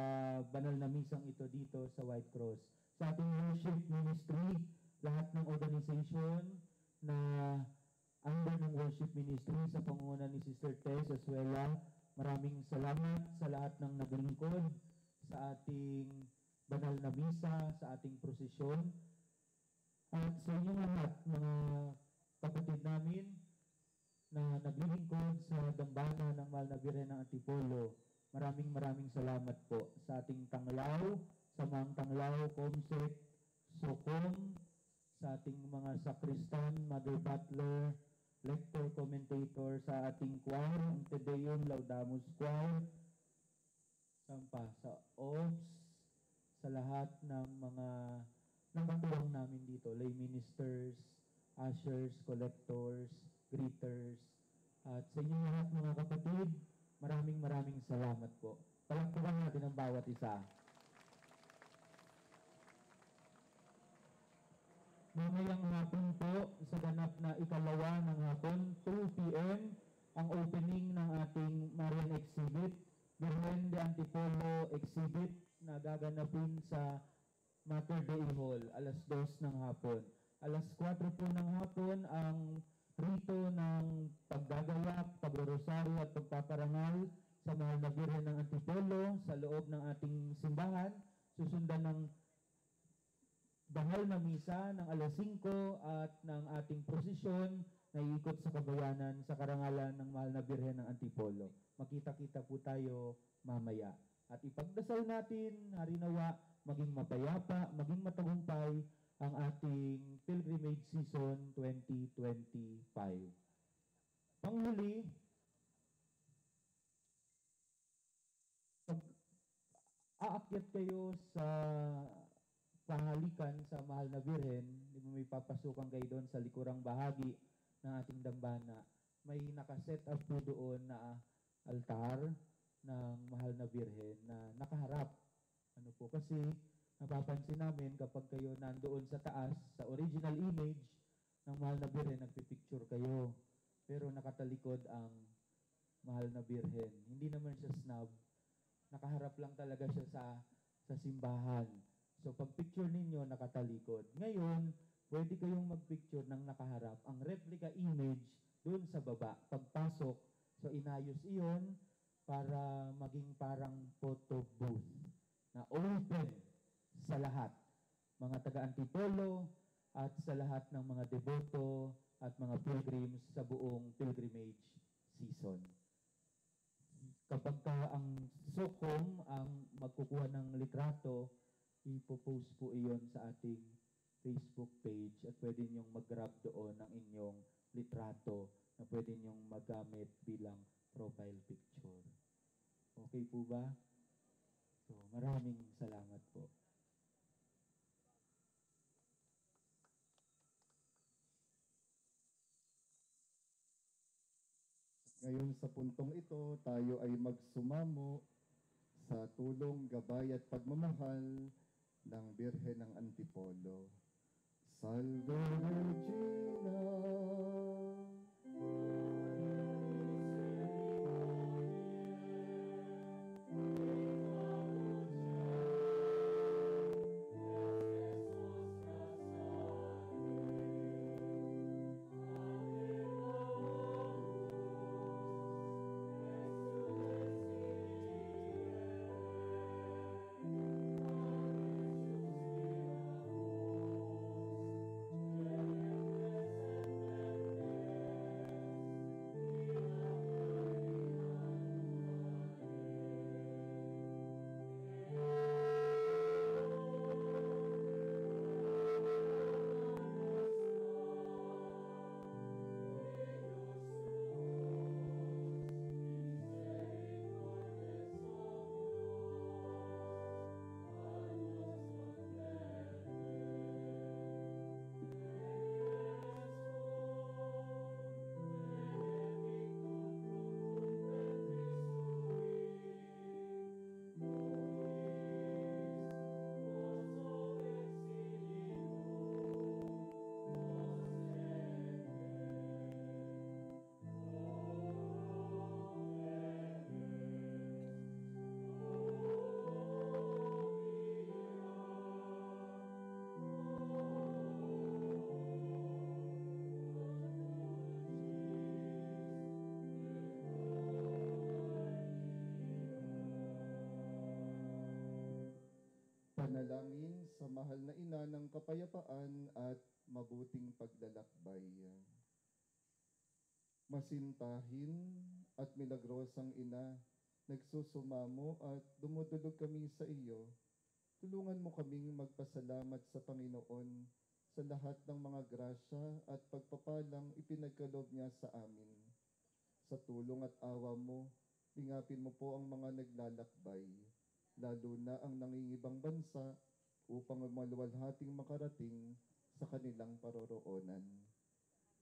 banal na misang ito dito sa White Cross. Sa ating worship ministry, lahat ng organization na under ng worship ministry sa pangunguna ni Sister Tess Asuela, maraming salamat sa lahat ng naglingkod sa ating banal na misa, sa ating prosesyon. At sa inyong lahat, mga kapatid namin na naglilingkod sa dambana ng Mahal na Birhen ng Antipolo, maraming salamat po sa ating tanglaw, sa mga tanglaw, Comsec, Socom, sa ating mga sakristan, Mother Butler, lector, commentator, sa ating choir, ang Te Deum Laudamus Choir, sa OBS, sa lahat ng mga nakatuwang namin dito, lay ministers, ushers, collectors, greeters, at sa inyong lahat mga kapatid, maraming salamat po. Palakpakan natin ang bawat isa. Mamayang hapon po, sa ganap na ikalawa ng hapon, 2 p.m., ang opening ng ating Marian Exhibit, Birhen de Antipolo Exhibit, na gaganapin sa Mater Dei Hall, alas 2 ng hapon. Alas 4 po ng hapon, ang rito ng paggagayak, pagrorosaryo at pagpaparangal sa Mahal na Birhen ng Antipolo sa loob ng ating simbahan. Susundan ng banal na misa ng alas 5 at ng ating prosesyon na iikot sa kabayanan sa karangalan ng Mahal na Birhen ng Antipolo. Makita-kita po tayo mamaya. At ipagdasal natin, harinawa, maging mapayapa, maging matagumpay ang ating pilgrimage season 2025. Panghuli, pag aakyat kayo sa pangalikan sa Mahal na Birhen, may papasukan kayo doon sa likurang bahagi ng ating dambana. May nakaset up po doon na altar ng Mahal na Birhen na nakaharap. Ano po, kasi napapansin namin kapag kayo nandoon sa taas, sa original image ng Mahal na Birhen, nagpipicture kayo. Pero nakatalikod ang Mahal na Birhen. Hindi naman siya snob. Nakaharap lang talaga siya sa simbahan. So pag picture ninyo, nakatalikod. Ngayon, pwede kayong magpicture ng nakaharap. Ang replica image doon sa baba, pagpasok. So inayos iyon para maging parang photo booth na open sa lahat. Mga taga-Antipolo at sa lahat ng mga deboto at mga pilgrims sa buong pilgrimage season. Kapag ang SOCOM ang magkukuha ng litrato, ipopost po iyon sa ating Facebook page at pwede niyong mag-grab doon ng inyong litrato na pwede niyong magamit bilang profile picture. Okay po ba? So, maraming salamat po. Ngayon sa puntong ito, tayo ay magsumamo sa tulong, gabay at pagmamahal ng Birhen ng Antipolo. Salve Regina! Panalangin sa mahal na ina ng kapayapaan at mabuting paglalakbay. Masintahin at milagrosang ina, nagsusumamo at dumudulog kami sa iyo. Tulungan mo kaming magpasalamat sa Panginoon sa lahat ng mga grasya at pagpapalang ipinagkaloob niya sa amin. Sa tulong at awa mo, ingapin mo po ang mga naglalakbay, lalo na ang nangingibang bansa upang maluwalhating makarating sa kanilang paroroonan.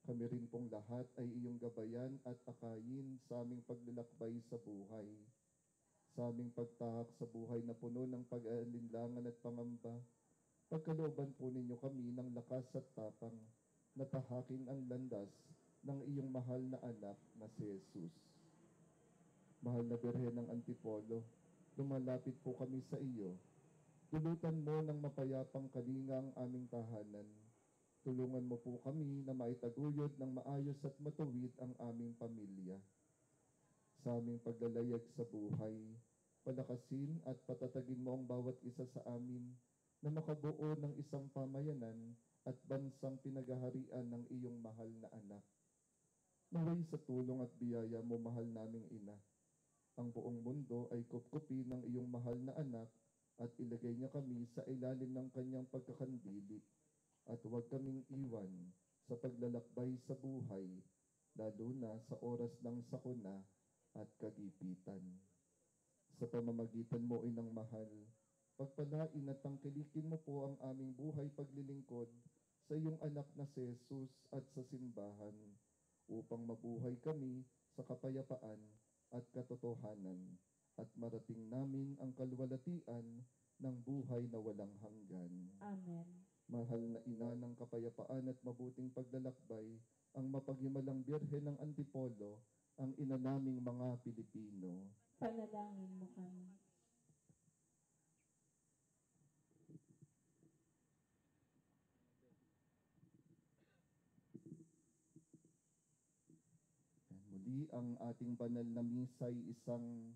Kami rin pong lahat ay iyong gabayan at akayin sa aming paglalakbay sa buhay. Sa aming pagtahak sa buhay na puno ng pag-aalinlangan at pangamba, pagkalooban po ninyo kami ng lakas at tapang na tahakin ang landas ng iyong mahal na anak na si Jesus. Mahal na Birhen ng Antipolo, lumalapit po kami sa iyo. Dulutan mo ng mapayapang kalinga ang aming tahanan. Tulungan mo po kami na maitaguyod ng maayos at matuwid ang aming pamilya. Sa aming paglalayag sa buhay, palakasin at patatagin mo ang bawat isa sa amin na makabuo ng isang pamayanan at bansang pinagaharian ng iyong mahal na anak. Naway sa tulong at biyaya mo, mahal naming ina, ang buong mundo ay kupkupi ng iyong mahal na anak at ilagay niya kami sa ilalim ng kanyang pagkakandili at huwag kaming iwan sa paglalakbay sa buhay, lalo na sa oras ng sakuna at kagipitan. Sa pamamagitan mo, inang mahal, pagpalain at tangkilikin mo po ang aming buhay paglilingkod sa iyong anak na si Jesus at sa simbahan, upang mabuhay kami sa kapayapaan at katotohanan at marating namin ang kalwalatian ng buhay na walang hanggan. Amen. Mahal na ina ng kapayapaan at mabuting paglalakbay, ang mapaghimalang Birhen ng Antipolo, ang ina naming mga Pilipino. Panalangin mo kami. Muli, ang ating banal na misa ay isang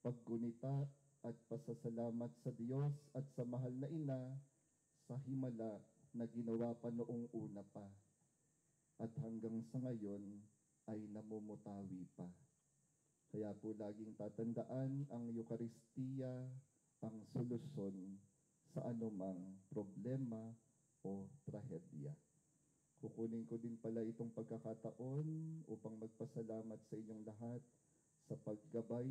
paggunita at pasasalamat sa Diyos at sa mahal na ina sa himala na ginawa pa noong una pa at hanggang sa ngayon ay namumutawi pa. Kaya po laging tatandaan ang Eukaristiya ang solusyon sa anumang problema o trahedya. Kukunin ko din pala itong pagkakataon upang magpasalamat sa inyong lahat sa paggabay,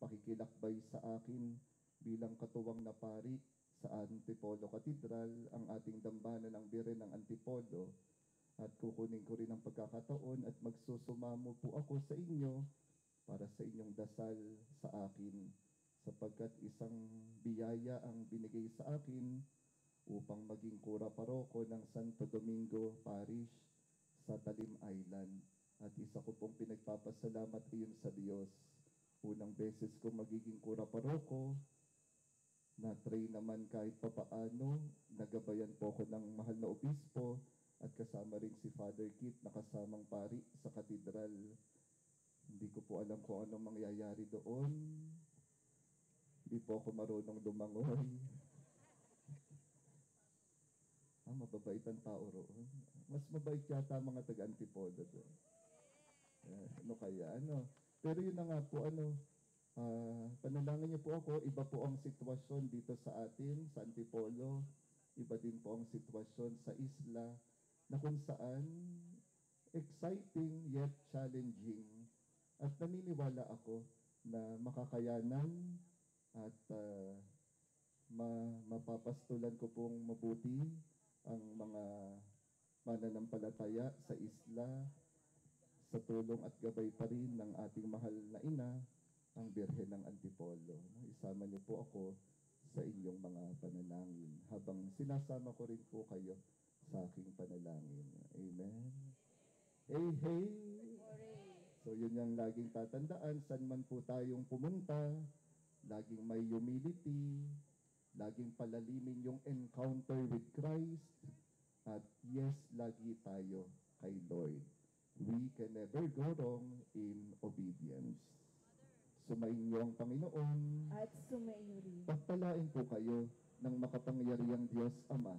pakikilakbay sa akin bilang katuwang na pari sa Antipolo Cathedral, ang ating dambana ng Birhen ng Antipolo. At kukunin ko rin ang pagkakataon at magsusumamo po ako sa inyo para sa inyong dasal sa akin, sapagkat isang biyaya ang binigay sa akin upang maging kura paroko ng Santo Domingo Parish sa Talim Island. At isa ko pong pinagpapasalamat iyon sa Diyos. Unang beses ko magiging kura paroko, na-train naman kahit papaano, nagabayan po ako ng mahal na obispo at kasama rin si Father Kit na kasamang pari sa katedral. Hindi ko po alam kung anong mangyayari doon. Hindi po ako marunong lumangoy. Mababait ang tao roon. Mas mabait yata mga taga-Antipolo doon. Ano kaya, ano? Pero yun na nga po, panalangin niyo po ako, iba po ang sitwasyon dito sa atin, sa Antipolo. Iba din po ang sitwasyon sa isla, na kung saan exciting yet challenging. At naniniwala ako na makakayanan at mapapastulan ko pong mabuti ang mga mananampalataya sa isla sa tulong at gabay pa rin ng ating mahal na ina, ang Birhen ng Antipolo. Isama niyo po ako sa inyong mga panalangin habang sinasama ko rin po kayo sa aking panalangin. Amen. Hey, hey! So yun yung laging tatandaan, saan man po tayong pumunta, laging may humility, laging palalimin yung encounter with Christ, at yes, lagi tayo kay Lord. We can never go wrong in obedience. Sumainyo ang Panginoon. At sumainyo rin. Pagpalain po kayo ng makapangyarihang Diyos Ama,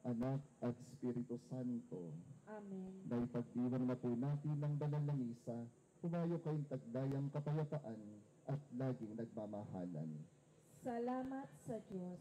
Anak at Espiritu Santo. Amen. Na ipagdiwang na po natin ng banal na misa, pumayo kayong tagdayang kapayapaan at laging nagmamahalan. Salamat sa Diyos.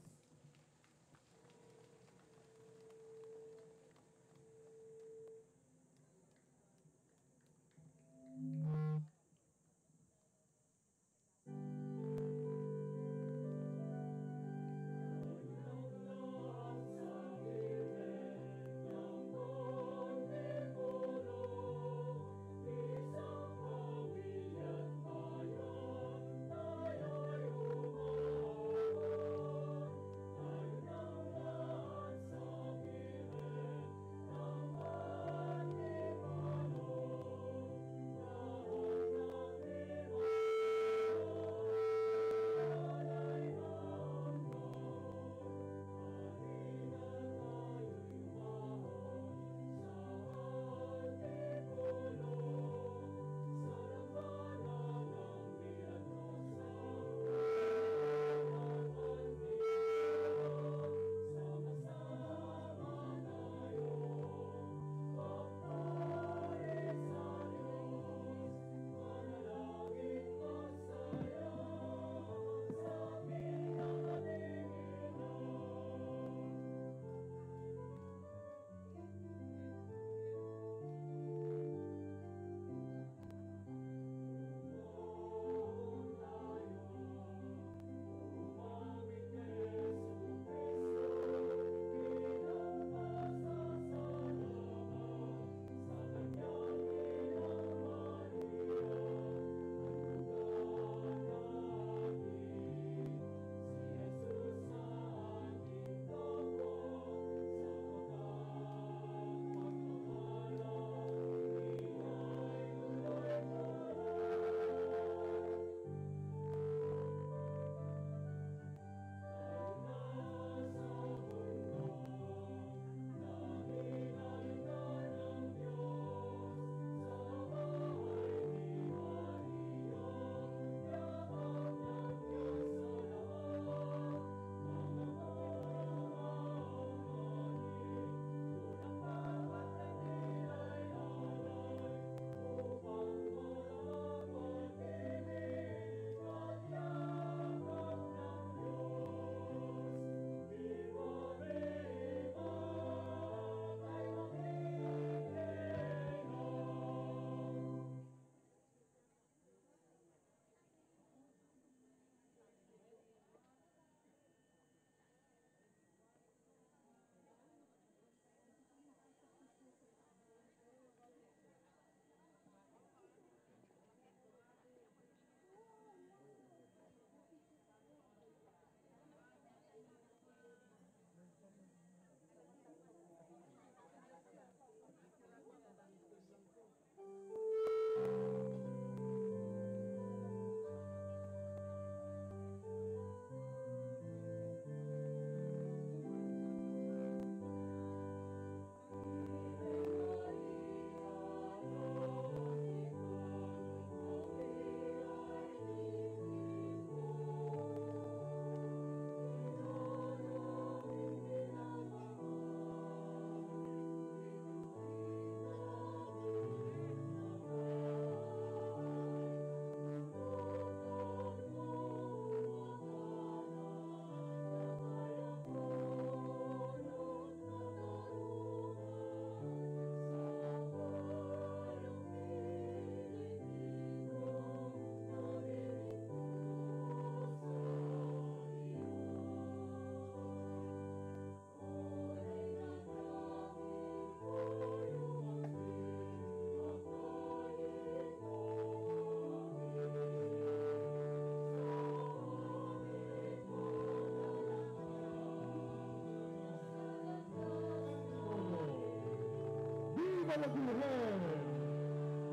¡Viva la Virgen!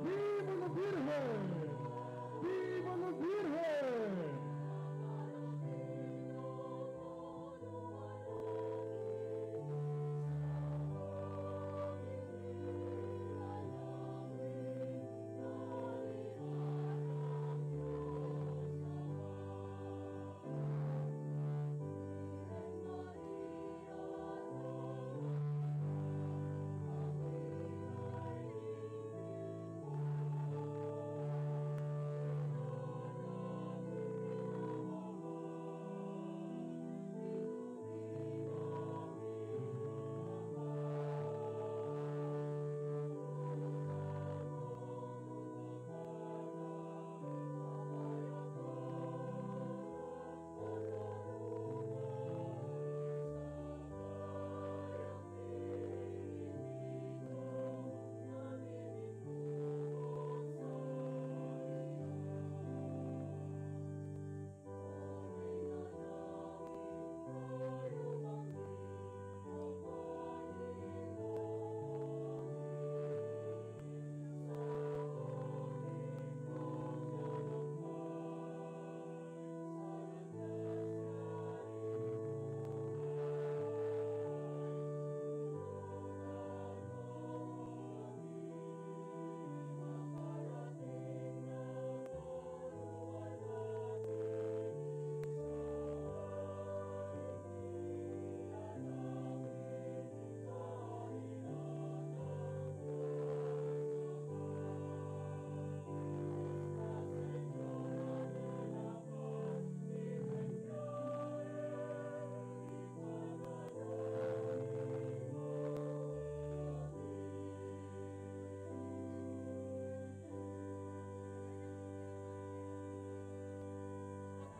¡Viva la Virgen! ¡Viva la Virgen!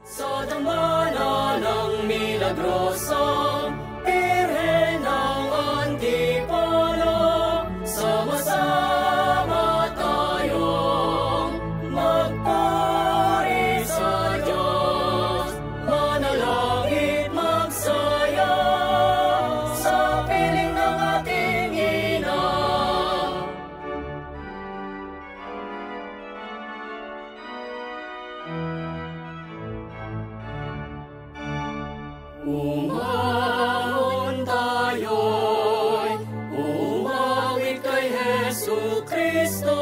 Sa damanan ng milagrosang Birhen ng Antipolo, sama-sama tayong magpuri sa Diyos, manalangit magsaya sa piling ng ating ina. Umahon tayo'y umawit kay Hesu Kristo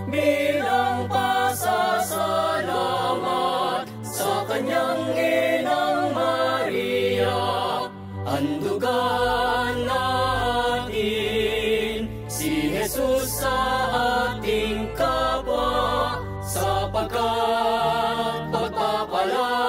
bilang pasasalamat sa kanyang inang Maria. Andugan natin si Jesus sa ating kapwa sapagkat pagpapala